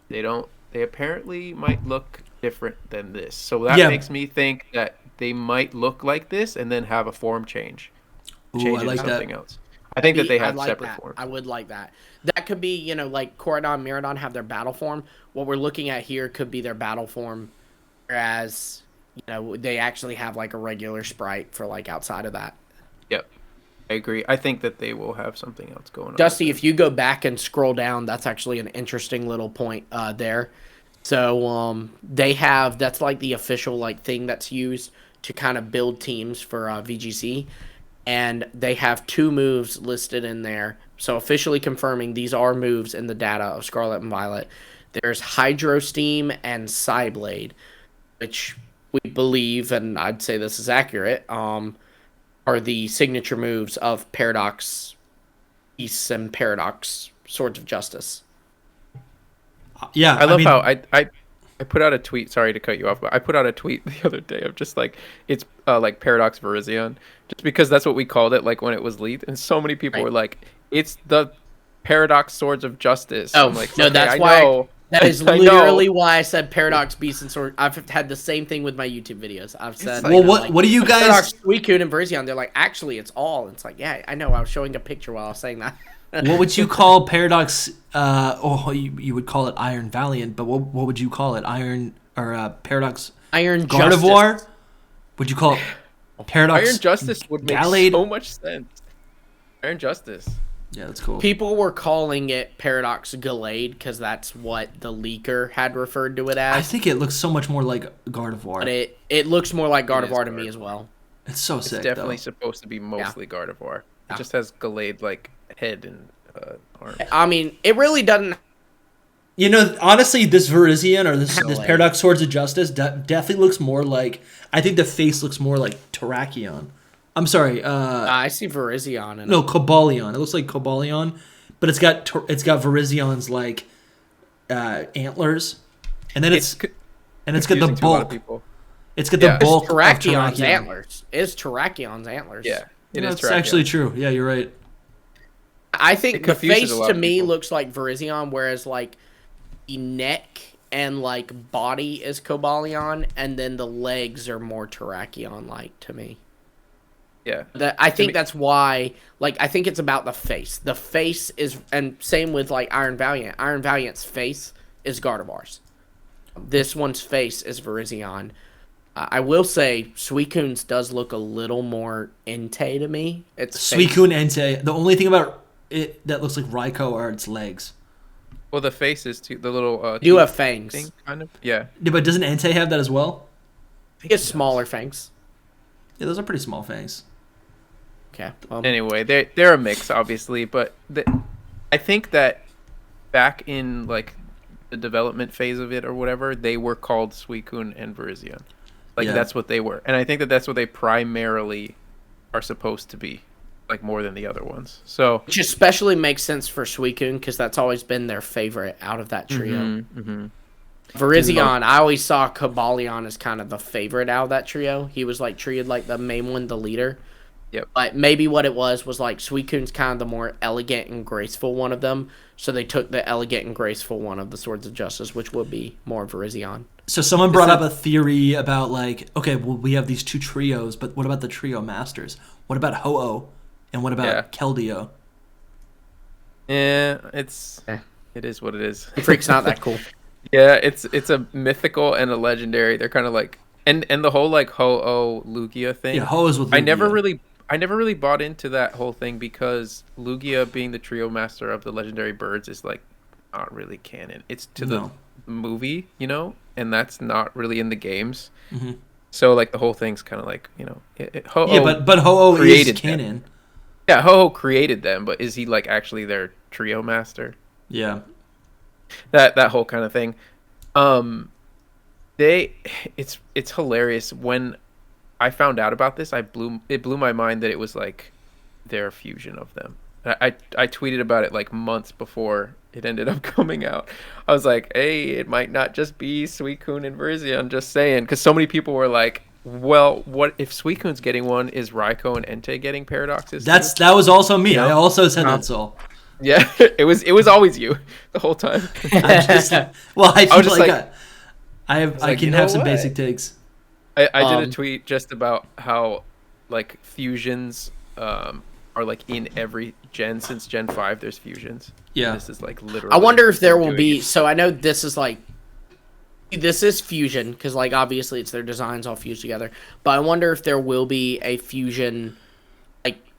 they apparently might look different than this, so that makes me think that they might look like this and then have a form change. Ooh, I like something that. else. I think that they have like separate that. forms. I would like that. That could be, like Koraidon, Miraidon have their battle form. What we're looking at here could be their battle form, whereas, they actually have like a regular sprite for like outside of that. Yep. I agree. I think that they will have something else going on. Dusty, if you go back and scroll down, that's actually an interesting little point there. So that's like the official like thing that's used to kind of build teams for VGC. And they have 2 moves listed in there. So officially confirming these are moves in the data of Scarlet and Violet. There's Hydro Steam and Psyblade, which we believe, and I'd say this is accurate, are the signature moves of Paradox Beasts and Paradox Swords of Justice. Yeah, I love how I put out a tweet. Sorry to cut you off, but I put out a tweet the other day of just like it's like Paradox Virizion, just because that's what we called it like when it was leaked, and so many people were like, "It's the Paradox Swords of Justice." Oh, I'm like, no, okay, that's I why. know. That is literally why I said Paradox Beast and Sword. I've had the same thing with my YouTube videos. I've said, well, what do you guys? Paradox, Suicune, and Virizion. They're like, actually, it's all. It's like, yeah, I know. I was showing a picture while I was saying that. What would you call Paradox? You would call it Iron Valiant, but what would you call it? Iron or Paradox? Iron Gardevoir? Justice. Would you call it Paradox? Iron Justice would make Gallade? so much sense. Iron Justice. Yeah, that's cool. People were calling it Paradox Gallade because that's what the leaker had referred to it as. I think it looks so much more like Gardevoir. But it looks more like Gardevoir to me as well. It's so sick. It's definitely though. supposed to be mostly Gardevoir. It just has Gallade like head and arms. I mean, it really doesn't. Honestly, this Virizion or this Paradox Swords of Justice definitely looks more like. I think the face looks more like Terrakion. I'm sorry. I see Virizion in it. No, Cobalion. It looks like Cobalion, but it's got Virizion's like antlers, and then it's got the bulk. It's got the bulk of Terrakion's antlers. It's Terrakion's antlers. Yeah, it's actually true. Yeah, you're right. I think the face to me looks like Virizion, whereas like the neck and like body is Cobalion, and then the legs are more Terrakion like to me. Yeah. I think that's why, like, I think it's about the face. The face is, and same with, like, Iron Valiant. Iron Valiant's face is Gardevoir's. This one's face is Virizion. I will say, Suicune's does look a little more Entei to me. It's Suicune Entei. The only thing about it that looks like Raikou are its legs. Well, the face is too, the little... you have fangs. Thing, kind of. Yeah. But doesn't Entei have that as well? He has smaller fangs. Yeah, those are pretty small fangs. Okay. Anyway, they're a mix, obviously, but I think that back in like the development phase of it or whatever, they were called Suicune and Virizion. Like Yeah. that's what they were, and I think that that's what they primarily are supposed to be, like more than the other ones. So Which especially makes sense for Suicune because that's always been their favorite out of that trio. Virizion, I always saw Cobalion as kind of the favorite out of that trio. He was like treated like the main one, the leader. Yep. But maybe what it was like Suicune's kind of the more elegant and graceful one of them. So they took the elegant and graceful one of the Swords of Justice, which would be more Virizion. So someone brought up a theory about like, okay, well we have these two trios, but what about the trio masters? What about Ho-Oh? And what about Keldeo? Yeah, it is what it is. Freak's not that cool. Yeah, it's a mythical and a legendary. They're kind of like and the whole like Ho-Oh Lugia thing. Yeah, Ho-Oh's with Lugia. I never really bought into that whole thing because Lugia being the trio master of the legendary birds is like not really canon. It's to the movie, you know, and that's not really in the games. Mm-hmm. So like the whole thing's kind of like, you know, Ho-Oh. Yeah, but Ho-Oh is canon. Them. Yeah, Ho-Oh created them, but is he like actually their trio master? Yeah. That whole kind of thing. It's hilarious. When I found out about this, it blew my mind that it was like their fusion of them. I tweeted about it like months before it ended up coming out. I was like, hey, it might not just be Suicune and Virizion, just saying, because so many people were like, well, what if Suicune's getting one? Is Raikou and Entei getting paradoxes? That was also me. I also said that, Soul. Yeah, it was always you the whole time. I can have some basic takes. I did a tweet just about how like fusions are like in every gen since Gen 5. There's fusions. Yeah, and this is like literally. I wonder if there will be. So I know this is fusion because like obviously it's their designs all fused together. But I wonder if there will be a fusion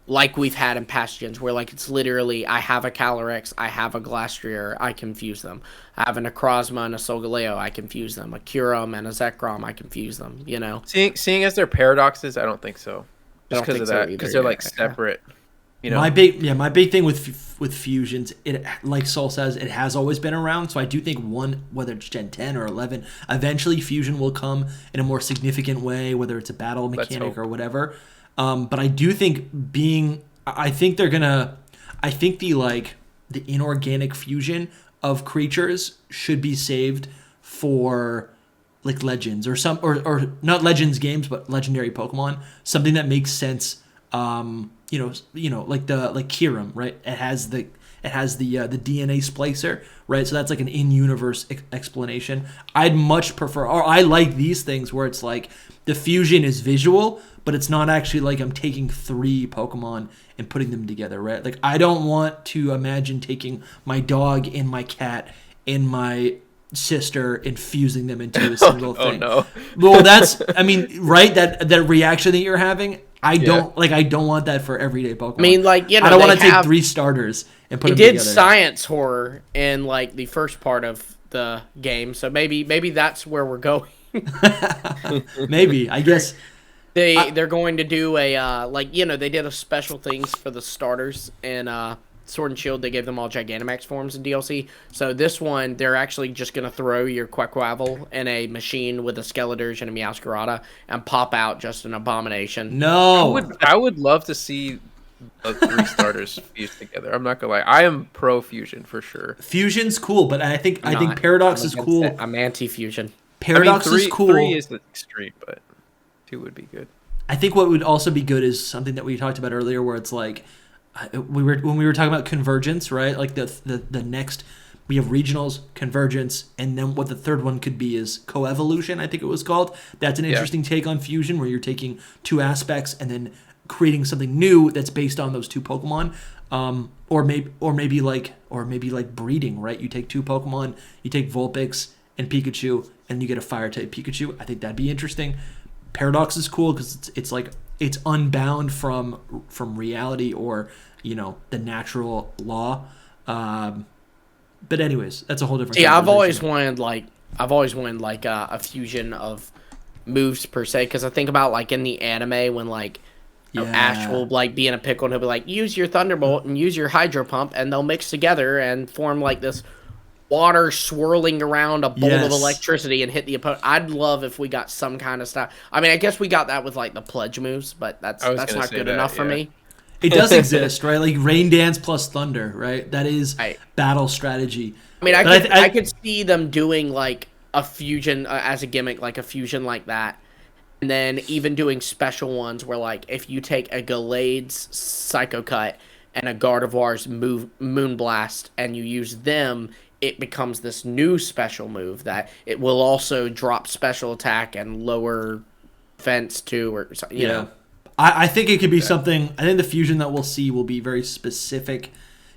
like we've had in past gens where like it's literally I have a Calyrex, I have a Glastrier, I can fuse them. I have a Necrozma and a Solgaleo, I can fuse them. A Kyurem and a Zekrom, I can fuse them, you know. Seeing as they're paradoxes, I don't think so. Just because of that, because they're like separate. You know, my big thing with fusions, it like Soul says, it has always been around. So I do think whether it's Gen 10 or 11, eventually fusion will come in a more significant way, whether it's a battle mechanic or whatever. But I do think I think the inorganic fusion of creatures should be saved for like Legends or not Legends games, but legendary Pokemon, something that makes sense. Like Kyurem, right? It has the DNA splicer, right? So that's like an in-universe explanation. I'd much prefer, or I like these things where it's like the fusion is visual, but it's not actually like I'm taking 3 Pokemon and putting them together, right? Like I don't want to imagine taking my dog and my cat and my sister and fusing them into a single thing. Oh no. Well, that's, I mean, right? That reaction that you're having, I don't want that for everyday Pokemon. I mean, like, you know, I don't want to take 3 starters and put them together. It did science horror in like the first part of the game, so maybe that's where we're going. Maybe, I guess. They're going to do a they did a special things for the starters in Sword and Shield. They gave them all Gigantamax forms in DLC. So this one, they're actually just going to throw your Quaquaval in a machine with a Skeledirge and a Meowscarada and pop out just an Abomination. No, I would love to see the 3 starters fused together. I'm not gonna lie, I am pro fusion for sure. Fusion's cool, but I think Paradox is cool. I'm anti-fusion. Paradox is cool. 3 is the extreme, but 2 would be good. I think what would also be good is something that we talked about earlier, where it's like when we were talking about convergence, right? Like the next, we have regionals, convergence, and then what the third one could be is coevolution. I think it was called. That's an interesting take on fusion, where you're taking 2 aspects and then creating something new that's based on those 2 Pokemon. Or maybe like breeding, right? You take 2 Pokemon, you take Vulpix and Pikachu, and you get a fire type Pikachu. I think that'd be interesting. Paradox is cool because it's like it's unbound from reality or the natural law. But anyways, that's a whole different. Yeah, I've always wanted a fusion of moves per se, because I think about like in the anime when Ash will like be in a pickle and he'll be like, use your Thunderbolt and use your Hydro Pump, and they'll mix together and form like this water swirling around a bolt of Yes. electricity and hit the opponent. I'd love if we got some kind of stuff. I mean, I guess we got that with like the pledge moves, but that's gonna not say good that, enough for yeah. me. It does exist, right? Like Rain Dance plus Thunder, right? That is Right. battle strategy. I mean, But I could see them doing like a fusion as a gimmick, like a fusion like that. And then even doing special ones where, like, if you take a Gallade's Psycho Cut and a Gardevoir's Moonblast and you use them, it becomes this new special move that it will also drop special attack and lower defense too, or you know. I think it could be something. I think the fusion that we'll see will be very specific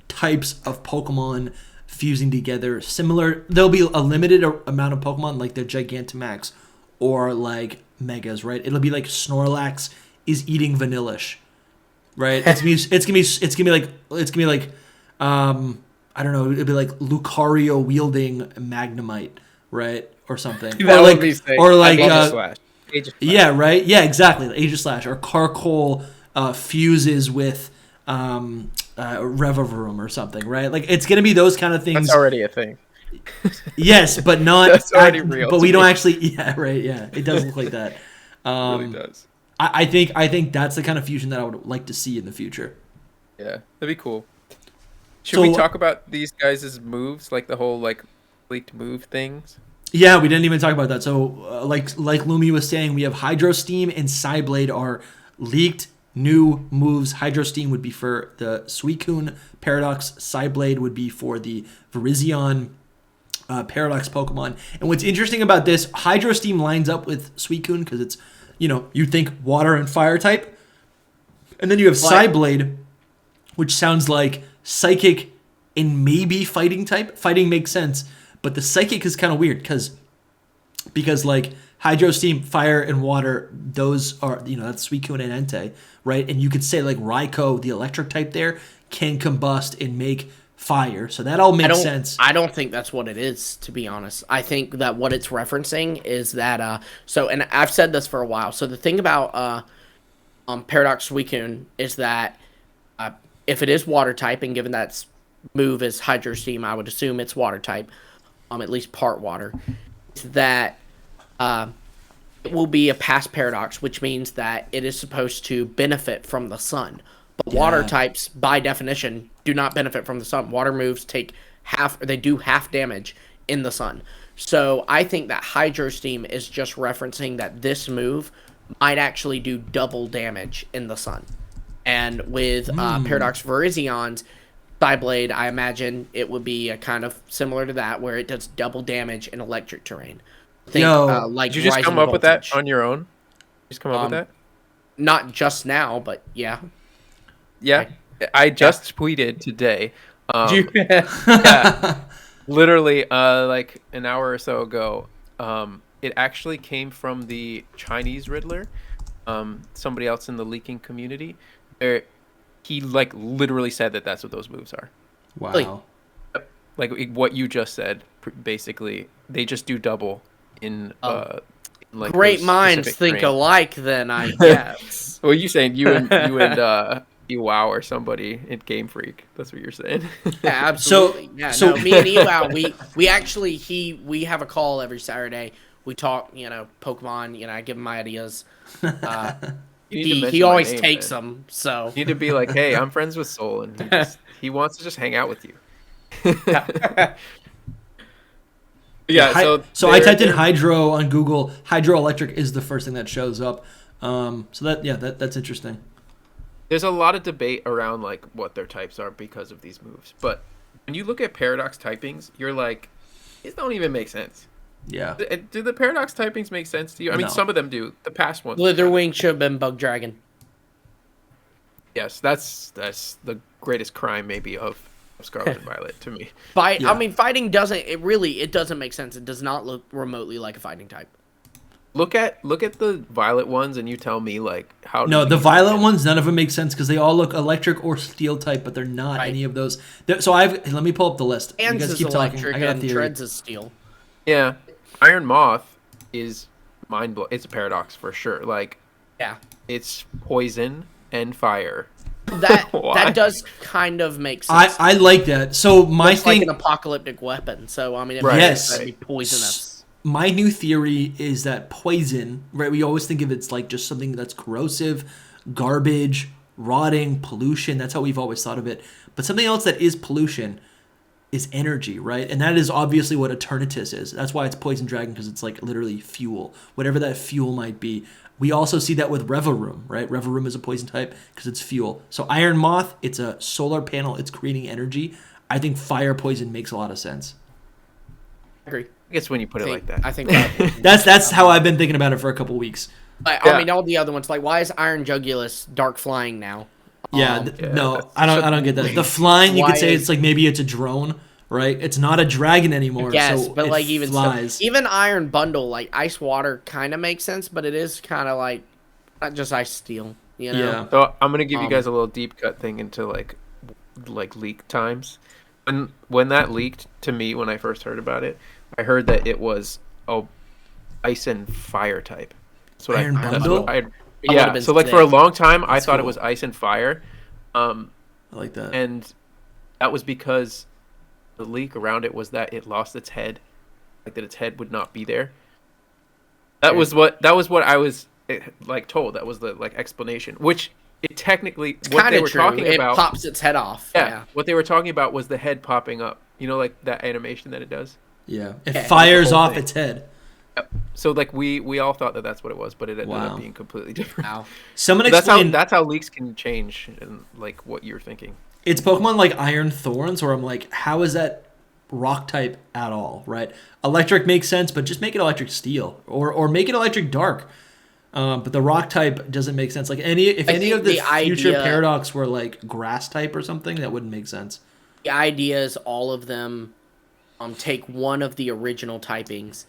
types of Pokemon fusing together. Similar, there'll be a limited amount of Pokemon like the Gigantamax or like Megas, right? It'll be like Snorlax is eating Vanillish, right? It's gonna be like I don't know. It'd be like Lucario wielding Magnemite, right, or something. That would be sick. Aegislash. Yeah, right. Yeah, exactly. Aegislash or Carkol fuses with Revavroom or something, right? Like it's gonna be those kind of things. That's already a thing. Yes, but not. That's already real. But we don't actually. Yeah, right. Yeah, it does look like that. It really does. I think that's the kind of fusion that I would like to see in the future. Yeah, that'd be cool. Should we talk about these guys' moves, like the whole like leaked move things? Yeah, we didn't even talk about that. So, like Lumi was saying, we have Hydro Steam and Psyblade are leaked new moves. Hydro Steam would be for the Suicune Paradox. Psyblade would be for the Virizion Paradox Pokemon. And what's interesting about this, Hydro Steam lines up with Suicune because it's, you think water and fire type. And then you have Psyblade, which sounds like Psychic and maybe Fighting type. Fighting makes sense. But the Psychic is kind of weird because like Hydro, Steam, Fire, and Water, those are, that's Suicune and Entei, right? And you could say like Raikou, the electric type there, can combust and make fire. So that all makes sense. I don't think that's what it is, to be honest. I think that what it's referencing is that, and I've said this for a while. So the thing about Paradox Suicune is that if it is water type, and given that its move is Hydro Steam, I would assume it's water type. At least part water, that it will be a past paradox, which means that it is supposed to benefit from the sun. But water types, by definition, do not benefit from the sun. Water moves do half damage in the sun. So I think that Hydro Steam is just referencing that this move might actually do double damage in the sun. And with Paradox Virizion's Psyblade, I imagine it would be a kind of similar to that, where it does double damage in electric terrain. Like did you just come up with that on your own? Just come up with that? Not just now, but yeah. Yeah, I just tweeted today. Yeah, literally, like an hour or so ago. It actually came from the Chinese Riddler. Somebody else in the leaking community. He like literally said that that's what those moves are. Wow. Like what you just said, basically, they just do double in like great minds think alike. Then I guess. Well, you saying you and Ewau or somebody in Game Freak? That's what you're saying. Yeah, absolutely. So me and Ewau, we actually we have a call every Saturday. We talk, Pokemon. I give him my ideas. He always takes them, so you need to be like, hey, I'm friends with Soul, and he wants to just hang out with you. So I typed in Hydro on Google. Hydroelectric is the first thing that shows up. That's interesting. There's a lot of debate around like what their types are because of these moves, but when you look at Paradox typings, you're like, these don't even make sense. Yeah. Do the Paradox typings make sense to you? I mean, some of them do. The past ones. Slitherwing should have been Bug Dragon. Yes, that's the greatest crime maybe of Scarlet and Violet to me. I mean, fighting it doesn't make sense. It does not look remotely like a fighting type. Look at the Violet ones and you tell me like how. No, the Violet ones, none of them make sense because they all look electric or steel type, but they're not any of those. So let me pull up the list. And you guys keep talking. I got a theory. Treads is steel. Yeah. Iron Moth is mind-blowing. It's a paradox for sure. Like, yeah, it's poison and fire. That does kind of make sense. I like that. So my thing, like an apocalyptic weapon. So I mean, it'd be poisonous. My new theory is that poison, right? We always think of it's like just something that's corrosive, garbage, rotting, pollution. That's how we've always thought of it. But something else that is pollution is energy, right? And that is obviously what Eternatus is. That's why it's Poison Dragon, because it's like literally fuel, whatever that fuel might be. We also see that with Revaroom, right? Revaroom is a poison type because it's fuel. So Iron Moth, it's a solar panel. It's creating energy. I think fire poison makes a lot of sense. I agree. I guess when you put it like that. I think that's how I've been thinking about it for a couple weeks. I mean, all the other ones, like, why is Iron Jugulus dark flying now? No, I don't get that. The flying, you could say it's like maybe it's a drone, right? It's not a dragon anymore. Yes, so but like even flies. Even Iron Bundle, like Ice Water, kind of makes sense, but it is kind of like not just Ice Steel, you know? Yeah. So I'm gonna give you guys a little deep cut thing into like leak times. When that leaked to me when I first heard about it, I heard that it was ice and fire type. That's what Iron Bundle? Yeah, so like for a long time, I thought it was ice and fire. I like that. And that was because the leak around it was that it lost its head, like that its head would not be there. That was what I was like told. That was the like explanation, which it technically what they were talking about. It pops its head off. Yeah, what they were talking about was the head popping up. You know, like that animation that it does. Yeah, it fires off its head. So like we all thought that that's what it was, but it ended up being completely different. Wow. Someone explain. That's how leaks can change and like what you're thinking. It's Pokemon like Iron Thorns, where I'm like, how is that rock type at all? Right? Electric makes sense, but just make it electric steel, or make it electric dark. But the rock type doesn't make sense. Like any of the future Paradox were like grass type or something, that wouldn't make sense. The idea is all of them take one of the original typings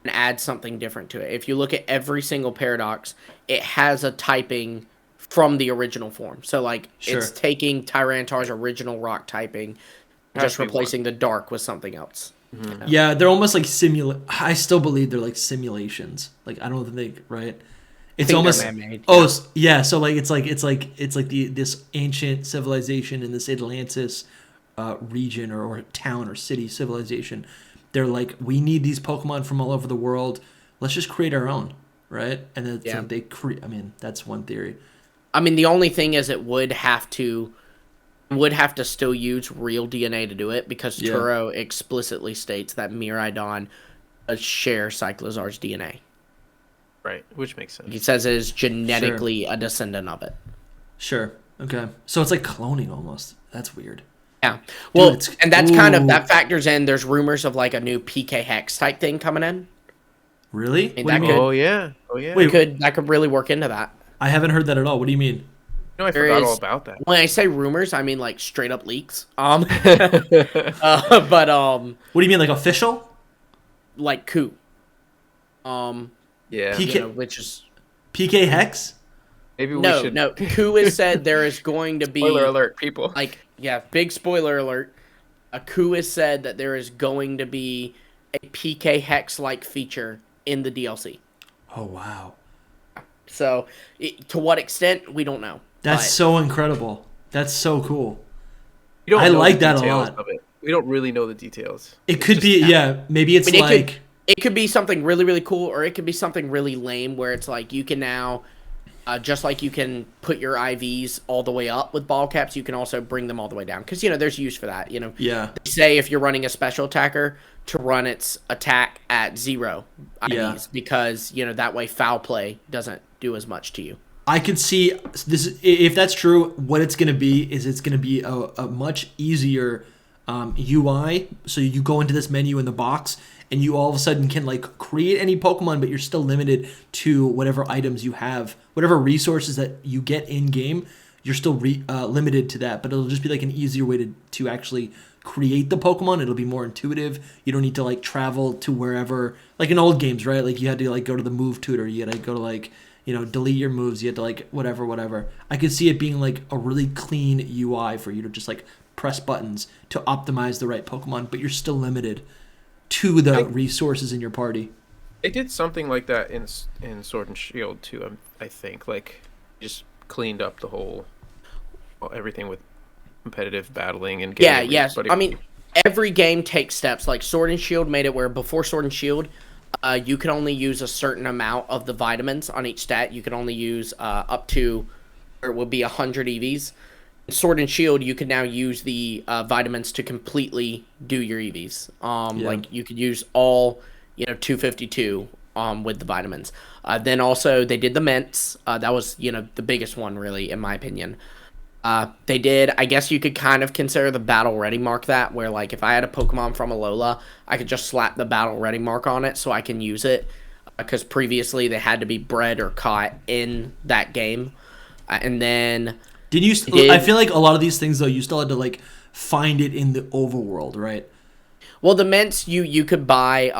and add something different to it. If you look at every single Paradox, it has a typing from the original form. So like it's taking Tyranitar's original rock typing, just replacing the dark with something else. Mm-hmm. You know? Yeah, they're almost like I still believe they're like simulations. Like I don't think right. It's almost man-made. So like it's like this ancient civilization in this Atlantis region or town or city civilization. They're like, we need these Pokemon from all over the world. Let's just create our own, right? And then like they create. I mean, that's one theory. I mean, the only thing is it would have to still use real DNA to do it because Turo explicitly states that Miraidon share Cyclizar's DNA. Right, which makes sense. He says it is genetically a descendant of it. Sure. Okay. So it's like cloning almost. That's weird. Yeah. Well, and that's kind of that factors in. There's rumors of like a new PK Hex type thing coming in. Really? Oh yeah. Wait, that could really work into that. I haven't heard that at all. What do you mean? No, I forgot all about that. When I say rumors, I mean like straight up leaks. But what do you mean, like official? Like coup. Yeah. PK, which is PK Hex? Maybe we should. No. Coup has said there is going to be spoiler alert, people. Like big spoiler alert. A coup has said that there is going to be a PK Hex like feature in the DLC. Oh wow. So, to what extent, we don't know. That's so incredible. That's so cool. I like that a lot. We don't really know the details. It could be, maybe it's like... It could be something really, really cool, or it could be something really lame where it's like you can now, just like you can put your IVs all the way up with ball caps, you can also bring them all the way down. Because, there's use for that, Yeah. They say if you're running a special attacker, to run its attack at 0 IVs, because, that way foul play doesn't do as much to you. I could see this. If that's true, what it's going to be is it's going to be a much easier UI. So you go into this menu in the box, and you all of a sudden can like create any Pokemon, but you're still limited to whatever items you have, whatever resources that you get in game. You're still limited to that, but it'll just be like an easier way to actually create the Pokemon. It'll be more intuitive. You don't need to like travel to wherever, like in old games, right? Like you had to like go to the move tutor. You had to go to like, delete your moves. You had to like whatever. I could see it being like a really clean UI for you to just like press buttons to optimize the right Pokemon, but you're still limited to the resources in your party. They did something like that in Sword and Shield too. I think like just cleaned up the whole everything with competitive battling and yeah, yes. I mean, every game takes steps. Like Sword and Shield made it where before Sword and Shield, you could only use a certain amount of the vitamins on each stat. You could only use up to, or it would be 100 EVs. Sword and Shield, you can now use the vitamins to completely do your EVs. Like you could use all, 252 with the vitamins. Then also they did the mints. That was, the biggest one really, in my opinion. They did, I guess you could kind of consider the battle ready mark that, where like if I had a Pokemon from Alola, I could just slap the battle ready mark on it so I can use it. Because previously they had to be bred or caught in that game. And then... I feel like a lot of these things, though, you still had to, like, find it in the overworld, right? Well, the mints you could buy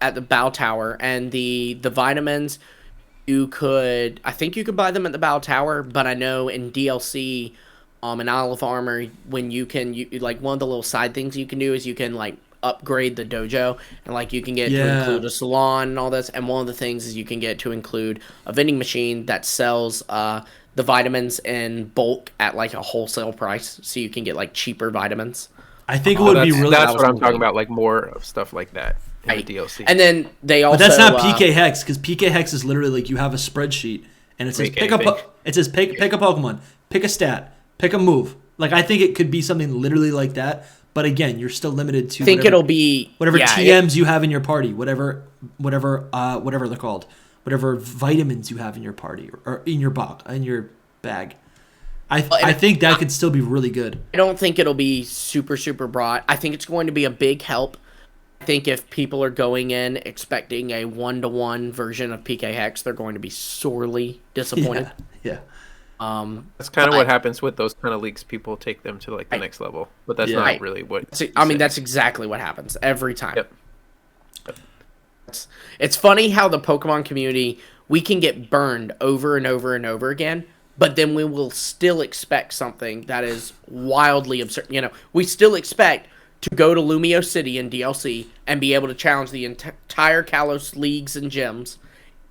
at the Bow Tower, and the vitamins, I think you could buy them at the Bow Tower, but I know in DLC, in Isle of Armor, when like, one of the little side things you can do is you can, like, upgrade the dojo, and, like, you can get to include a salon and all this, and one of the things is you can get to include a vending machine that sells, the vitamins in bulk at like a wholesale price, so you can get like cheaper vitamins. I think it would be really. That's what I'm talking about, like more of stuff like that in the DLC. And then they also. But that's not PK Hex, because PK Hex is literally like you have a spreadsheet and it says pick a Pokemon, pick a stat, pick a move. Like I think it could be something literally like that. But again, you're still limited to. I think it'll be whatever TMs you have in your party, whatever they're called. Whatever vitamins you have in your party or in your bag. I think that could still be really good. I don't think it'll be super, super broad. I think it's going to be a big help. I think if people are going in expecting a 1-to-1 version of PK Hex, they're going to be sorely disappointed. Yeah. That's kind of what happens with those kind of leaks. People take them to like the next level, but that's not really what. I mean, that's exactly what happens every time. Yep. It's funny how the Pokemon community, we can get burned over and over and over again, but then we will still expect something that is wildly absurd. We still expect to go to Lumio City in DLC and be able to challenge the entire Kalos leagues and gyms,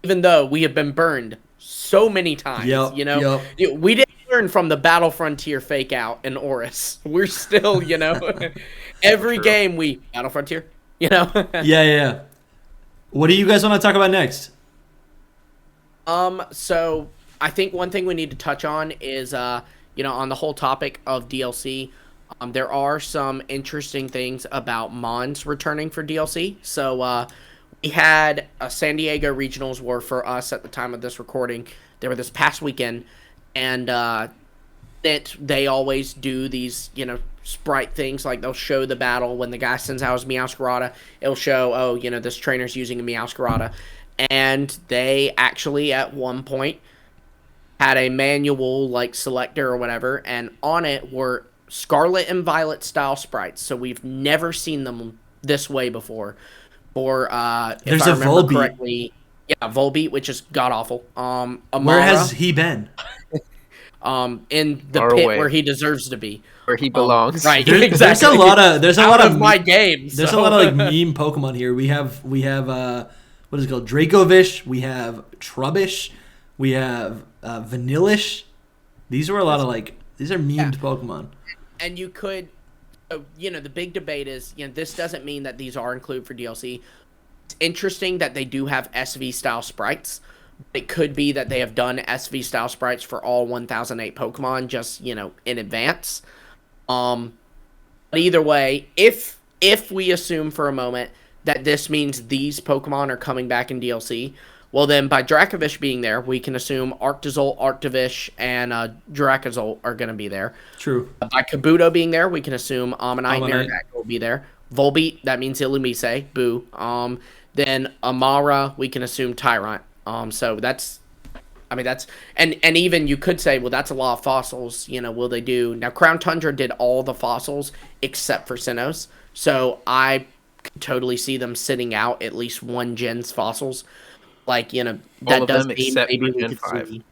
even though we have been burned so many times. We didn't learn from the Battle Frontier fake out in Oris. We're still, every game we Battle Frontier, Yeah. What do you guys want to talk about next? So I think one thing we need to touch on is, on the whole topic of DLC, there are some interesting things about Mons returning for DLC. So, we had San Diego regionals were for us at the time of this recording. They were this past weekend, and they always do these, sprite things, like they'll show the battle when the guy sends out his Meowscarada. It'll show, this trainer's using a Meowscarada. And they actually, at one point, had a manual, like, selector or whatever, and on it were Scarlet and Violet style sprites. So we've never seen them this way before. Or, if I remember correctly, Volbeat, which is god-awful. Amara, where has he been? In the pit where he deserves to be. Where he belongs. Right, exactly. There's a lot of my games. There's a lot of like meme Pokemon here. We have what is it called? Dracovish. We have Trubbish. We have Vanillish. These are a lot of these are memed Pokemon. And you could, the big debate is, this doesn't mean that these are included for DLC. It's interesting that they do have SV style sprites. It could be that they have done SV style sprites for all 1008 Pokemon just, in advance. But either way, if we assume for a moment that this means these Pokemon are coming back in DLC, well then by Dracovish being there, we can assume Arctozolt, Arctovish, and Dracozolt are going to be there. True. By Kabuto being there, we can assume Ammonite and Aerodactyl will be there. Volbeat, that means Illumise, boo. Then Amara, we can assume Tyrant. So that's, and even you could say, well, that's a lot of fossils, will they do? Now, Crown Tundra did all the fossils except for Sinnoh's, so I could totally see them sitting out at least one gen's fossils. That does mean maybe we could see.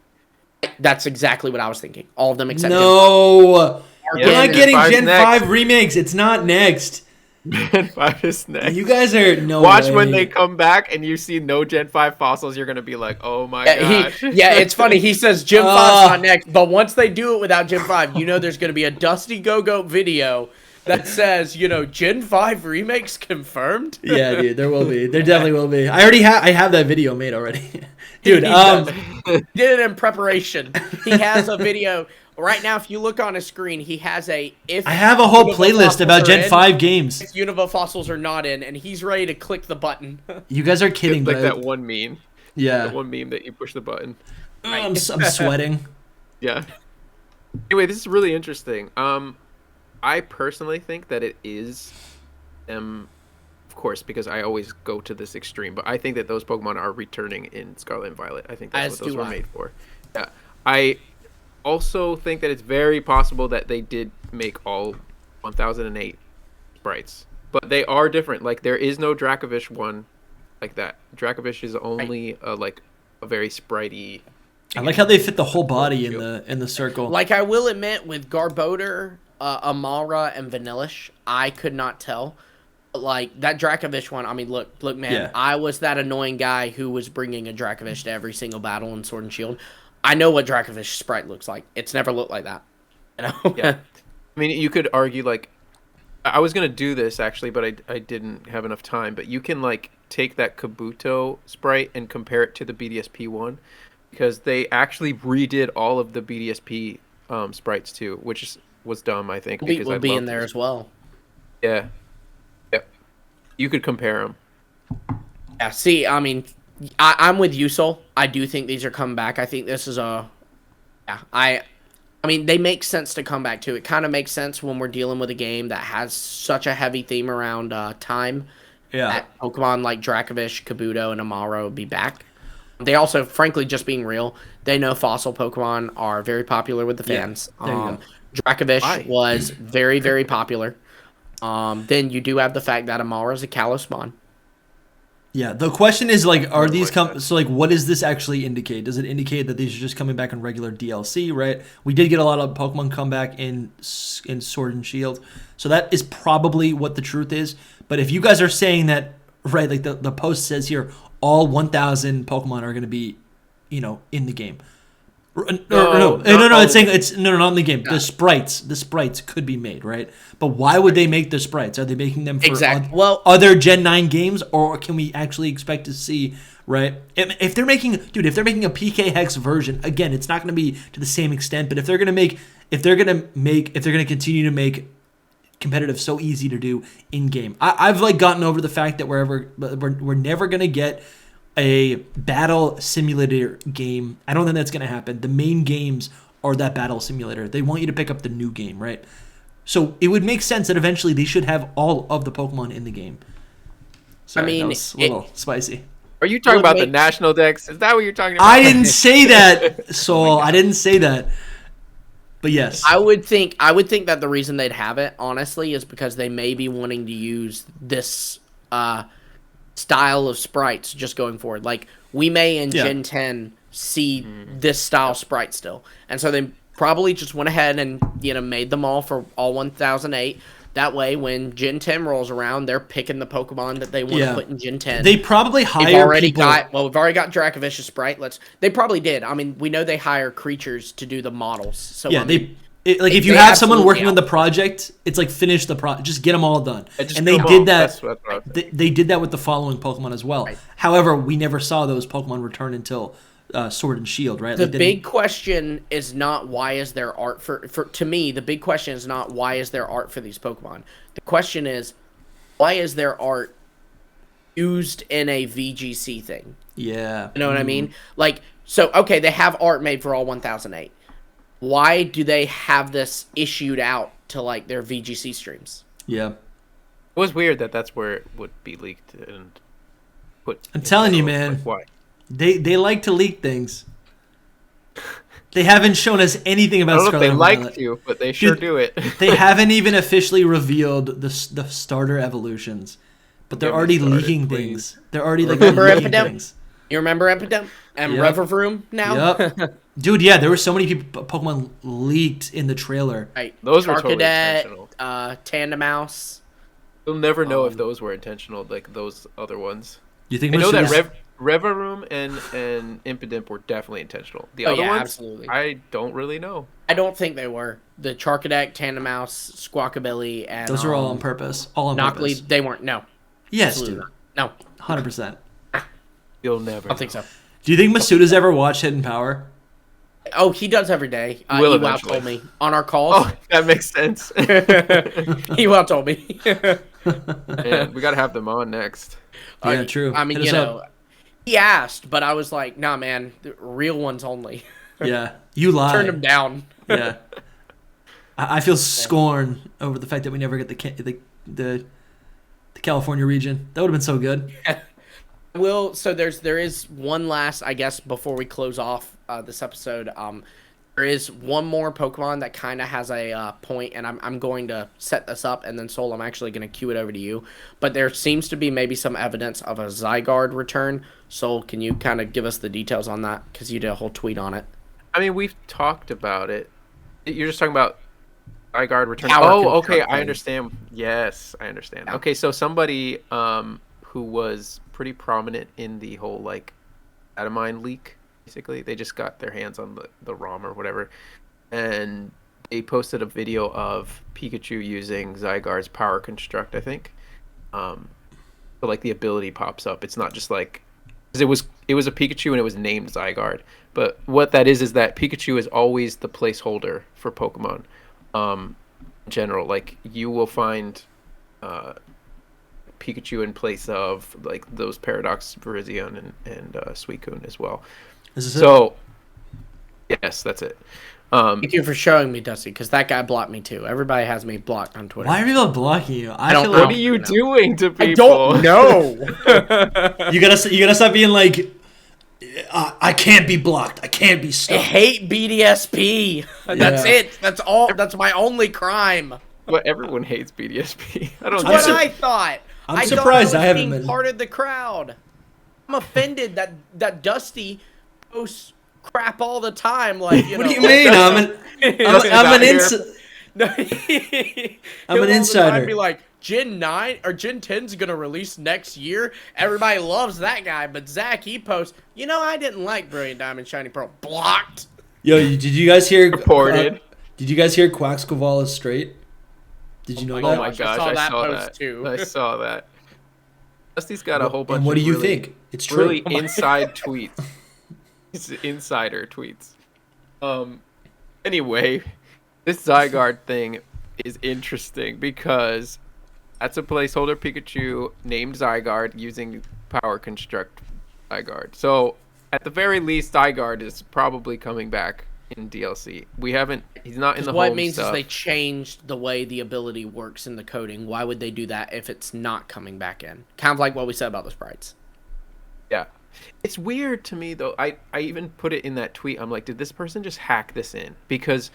That's exactly what I was thinking. All of them except no, we're not getting Gen 5 remakes. It's not next. Gen 5 is next. You guys are no Watch way. when they come back and you see no Gen 5 fossils, you're gonna be like, oh my gosh. It's funny. He says Gen 5's not next, but once they do it without Gen 5, you know there's gonna be a Dusty Go-Go video that says, Gen 5 remakes confirmed. Yeah, dude, there will be. There definitely will be. I have that video made already. Dude, he did it in preparation. He has a video. Right now, if you look on his screen, he has I have a whole playlist about Gen 5 games. If Unova fossils are not in, and he's ready to click the button. You guys are kidding, like that one meme. Yeah. That one meme that you push the button. I'm sweating. Yeah. Anyway, this is really interesting. I personally think that it is of course, because I always go to this extreme, but I think that those Pokemon are returning in Scarlet and Violet. I think that's what those were made for. Yeah. I also think that it's very possible that they did make all 1008 sprites, but they are different. Like, there is no Dracovish one like that. Dracovish is only a very spritey. I like how they fit the whole body in the circle. Like, I will admit, with Garbodor, Amara, and Vanillish, I could not tell. Like, that Dracovish one, I mean, look, man, yeah. I was that annoying guy who was bringing a Dracovish to every single battle in Sword and Shield. I know what Dracovish sprite looks like. It's never looked like that. Yeah. I mean, you could argue, like, I was going to do this, actually, but I didn't have enough time. But you can, like, take that Kabuto sprite and compare it to the BDSP one, because they actually redid all of the BDSP sprites, too, which was dumb, I think. Because will be in there as well. Yeah. Yep. You could compare them. Yeah, see, I mean, I'm with you, Sol. I do think these are coming back. I think this is I mean, they make sense to come back to. It kind of makes sense when we're dealing with a game that has such a heavy theme around time. Yeah. That Pokemon like Dracovish, Kabuto, and Amara will be back. They also, frankly, just being real, they know fossil Pokemon are very popular with the fans. Yeah, Dracovish was very, very popular. Then you do have the fact that Amara is a Kalos mon. Yeah, the question is, like, are these so, like, what does this actually indicate? Does it indicate that these are just coming back in regular DLC, right? We did get a lot of Pokemon come back in Sword and Shield, so that is probably what the truth is. But if you guys are saying that, right, like the post says here, all 1,000 Pokemon are going to be, in the game. No, it's saying not in the game. No. The sprites could be made, right? But why would they make the sprites? Are they making them for other Gen 9 games, or can we actually expect to see, right? If they're making a PK Hex version, again, it's not going to be to the same extent, but if they're going to continue to make competitive so easy to do in game, I've like gotten over the fact that we're never going to get a battle simulator game. I don't think that's going to happen. The main games are that battle simulator. They want you to pick up the new game, right? So it would make sense that eventually they should have all of the Pokemon in the game. Sorry, that was a little spicy. Are you talking about the national decks? Is that what you're talking about? I didn't say that, Soul. I didn't say that. But yes. I would think that the reason they'd have it, honestly, is because they may be wanting to use this style of sprites just going forward. Like, we may in Gen 10 see this style sprite still. And so they probably just went ahead and, made them all for all 1008. That way, when Gen 10 rolls around, they're picking the Pokemon that they want to put in Gen 10. They probably hire we've already got Dracovish's sprite. They probably did. I mean, we know they hire creatures to do the models. So yeah, if you have someone working on the project, it's like finish the project, just get them all done. And they did that. They did that with the following Pokemon as well. Right. However, we never saw those Pokemon return until Sword and Shield, right? The big question is not why is there art for to me. The big question is not why is there art for these Pokemon. The question is why is there art used in a VGC thing? Yeah, you know what I mean. Like, so okay, they have art made for all 1008. Why do they have this issued out to like their VGC streams? Yeah, it was weird that that's where it would be leaked and put. I'm telling you, man. Like, why? They like to leak things. They haven't shown us anything about Scarlet. I don't know if they like to, but they sure do it. They haven't even officially revealed the starter evolutions, but they're already leaking things. They're already like leaking things. You remember Epidem and Revervroom now? Yep. Dude, yeah, there were so many Pokemon leaked in the trailer. Right. Those were totally intentional. Tandemouse. You'll never know if those were intentional, like those other ones. You think I know that Masuda's... Revaroom and Impidimp were definitely intentional. The other ones, absolutely. I don't really know. I don't think they were. The Charcadet, Tandemaus, Squawkabilly, and Those are all on purpose. All on Knockley, purpose. they weren't. No. Yes, Absolutely dude. not. No. 100%. You'll never. I don't think so. Do you think Masuda's ever watched Hidden Power? Oh, he does every day. Will Ewau eventually. told me on our calls. Oh, that makes sense. Ewau told me. Man, we gotta have them on next. Yeah, true. I mean, Hit you us know, up. he asked, but I was like, nah, man, the real ones only. Yeah, you lie. Turned him down. Yeah. I feel scorn over the fact that we never get the California region. That would have been so good. So there is one last, I guess, before we close off this episode. There is one more Pokemon that kind of has a point, and I'm going to set this up, and then Sol, I'm actually going to cue it over to you. But there seems to be maybe some evidence of a Zygarde return. Sol, can you kind of give us the details on that? Because you did a whole tweet on it. I mean, we've talked about it. You're just talking about Zygarde return. Power Oh, okay, construct I thing. understand. Yes, I understand. Yeah. Okay, so somebody who was pretty prominent in the whole like Adamine leak, basically, they just got their hands on the ROM or whatever, and they posted a video of Pikachu using Zygarde's power construct, I think. So like the ability pops up. It's not just like, 'cause it was a Pikachu and it was named Zygarde. But what that is that Pikachu is always the placeholder for Pokemon. In general, like you will find Pikachu in place of like those Paradox, Virizion, and Suicune as well. Is this So, yes, that's it. Thank you for showing me, Dusty, because that guy blocked me too. Everybody has me blocked on Twitter. Why are people blocking you? I don't feel know. What like are you No. doing to people? I don't know. you gotta stop being like, I can't be blocked. I can't be I stopped. hate BDSP. That's Yeah. it. That's all. That's my only crime. But everyone hates BDSP. I don't That's get what it. I thought. I'm I surprised thought I I was haven't being been. part of the crowd. I'm offended that Dusty posts crap all the time. Like, you What know, do you mean? I'm an insider. No, I'm an insider. Be like, Gen 9 or Gen 10's gonna release next year. Everybody loves that guy, but Zach, he posts, you know, I didn't like Brilliant Diamond Shiny Pearl. Blocked. Yo, did you guys hear? Reported. Did you guys hear Quaxquaval is straight? Did you know my that? Oh my gosh, I gosh, saw I that saw post that. too. I saw that. Dusty's got a whole bunch. And what do of you really, think? It's true. really inside tweets. It's insider tweets. Anyway, this Zygarde thing is interesting because that's a placeholder Pikachu named Zygarde using Power Construct Zygarde. So at the very least, Zygarde is probably coming back in DLC. He's not in the What home it means stuff. is they changed the way the ability works in the coding. Why would they do that if it's not coming back in? Kind of like what we said about the sprites. Yeah. It's weird to me, though. I even put it in that tweet. I'm like, did this person just hack this in? Because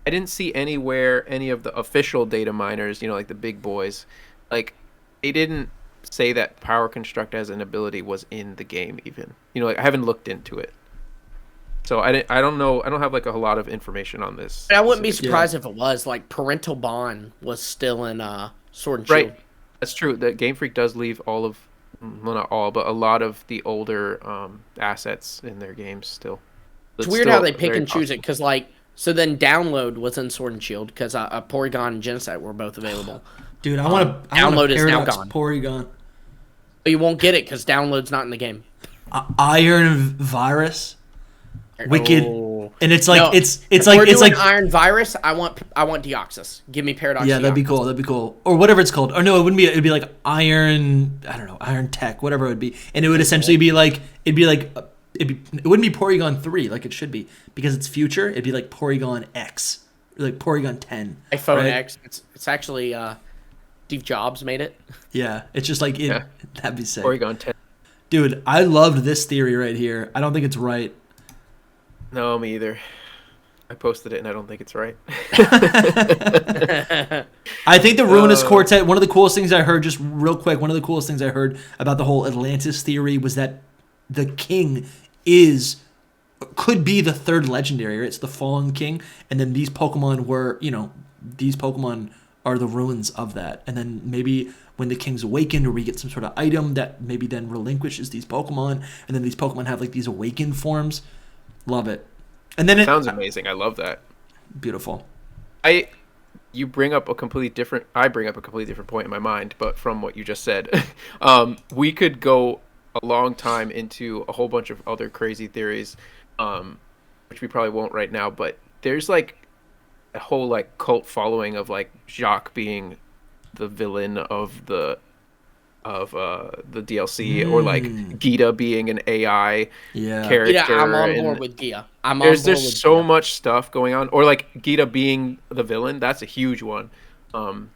I didn't see anywhere any of the official data miners, you know, like the big boys, like, they didn't say that Power Construct as an ability was in the game even. You know, like, I haven't looked into it. So I don't know. I don't have, like, a lot of information on this. And I wouldn't be specific- surprised if it was. Like, Parental Bond was still in Sword and Shield. Right. That's true. The Game Freak does leave all of, well, not all, but a lot of the older assets in their games still. It's weird how they pick and choose it, because, like, so then Download was in Sword and Shield, because Porygon and Genocide were both available. Dude, I want to Download is now Paradox gone. Porygon. But you won't get it, because Download's not in the game. Iron Virus. Wicked. Oh. And it's like No, it's if like we're it's doing like Iron Virus. I want Deoxys. Give me Paradox. yeah, that'd be Deoxys. cool. That'd be cool. Or whatever it's called. Or no, it wouldn't be. It'd be like Iron. I don't know. Iron Tech. Whatever it would be. And it would essentially be like. It wouldn't be Porygon 3 like it should be because it's future. It'd be like Porygon X, like Porygon 10. iPhone right? X. It's actually Steve Jobs made it. Yeah, it's just like it. Yeah. That'd be sick. Porygon 10. Dude, I loved this theory right here. I don't think it's right. No, me either. I posted it and I don't think it's right. I think the Ruinous Quartet, one of the coolest things I heard, just real quick, one of the coolest things I heard about the whole Atlantis theory was that the king could be the third legendary, right? It's the fallen king, and then these Pokemon are the ruins of that. And then maybe when the king's awakened, or we get some sort of item that maybe then relinquishes these Pokemon, and then these Pokemon have like these awakened forms. Love it. And then sounds amazing. I love that. Beautiful. You bring up a completely different. I bring up a completely different point in my mind, but from what you just said, we could go a long time into a whole bunch of other crazy theories, which we probably won't right now. But there's like a whole like cult following of like Jacques being the villain of the DLC, or like Gita being an AI character. Yeah, I'm on board with Gita. There's so much stuff going on, or like Gita being the villain. That's a huge one. So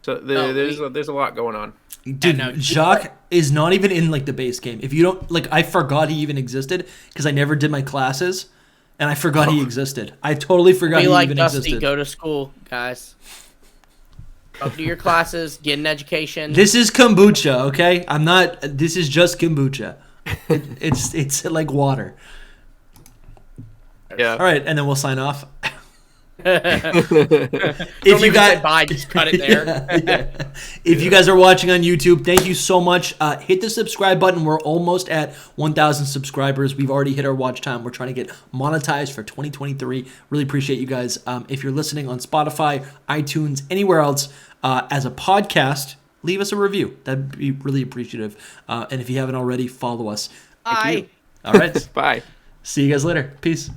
there's a lot going on. Dude, Jacques is not even in like the base game. If you don't like, I forgot he even existed because I never did my classes, and I forgot he existed. I totally forgot he even existed. Go to school, guys. Go to your classes, get an education. This is kombucha, okay? I'm not. This is just kombucha. It's like water. Yeah. All right, and then we'll sign off. If you guys bye, just cut it there. Yeah. If you guys are watching on YouTube, thank you so much. Hit the subscribe button. We're almost at 1,000 subscribers. We've already hit our watch time. We're trying to get monetized for 2023. Really appreciate you guys. If you're listening on Spotify, iTunes, anywhere else as a podcast, leave us a review. That'd be really appreciative. And if you haven't already, follow us. Bye. All right. Bye. See you guys later. Peace.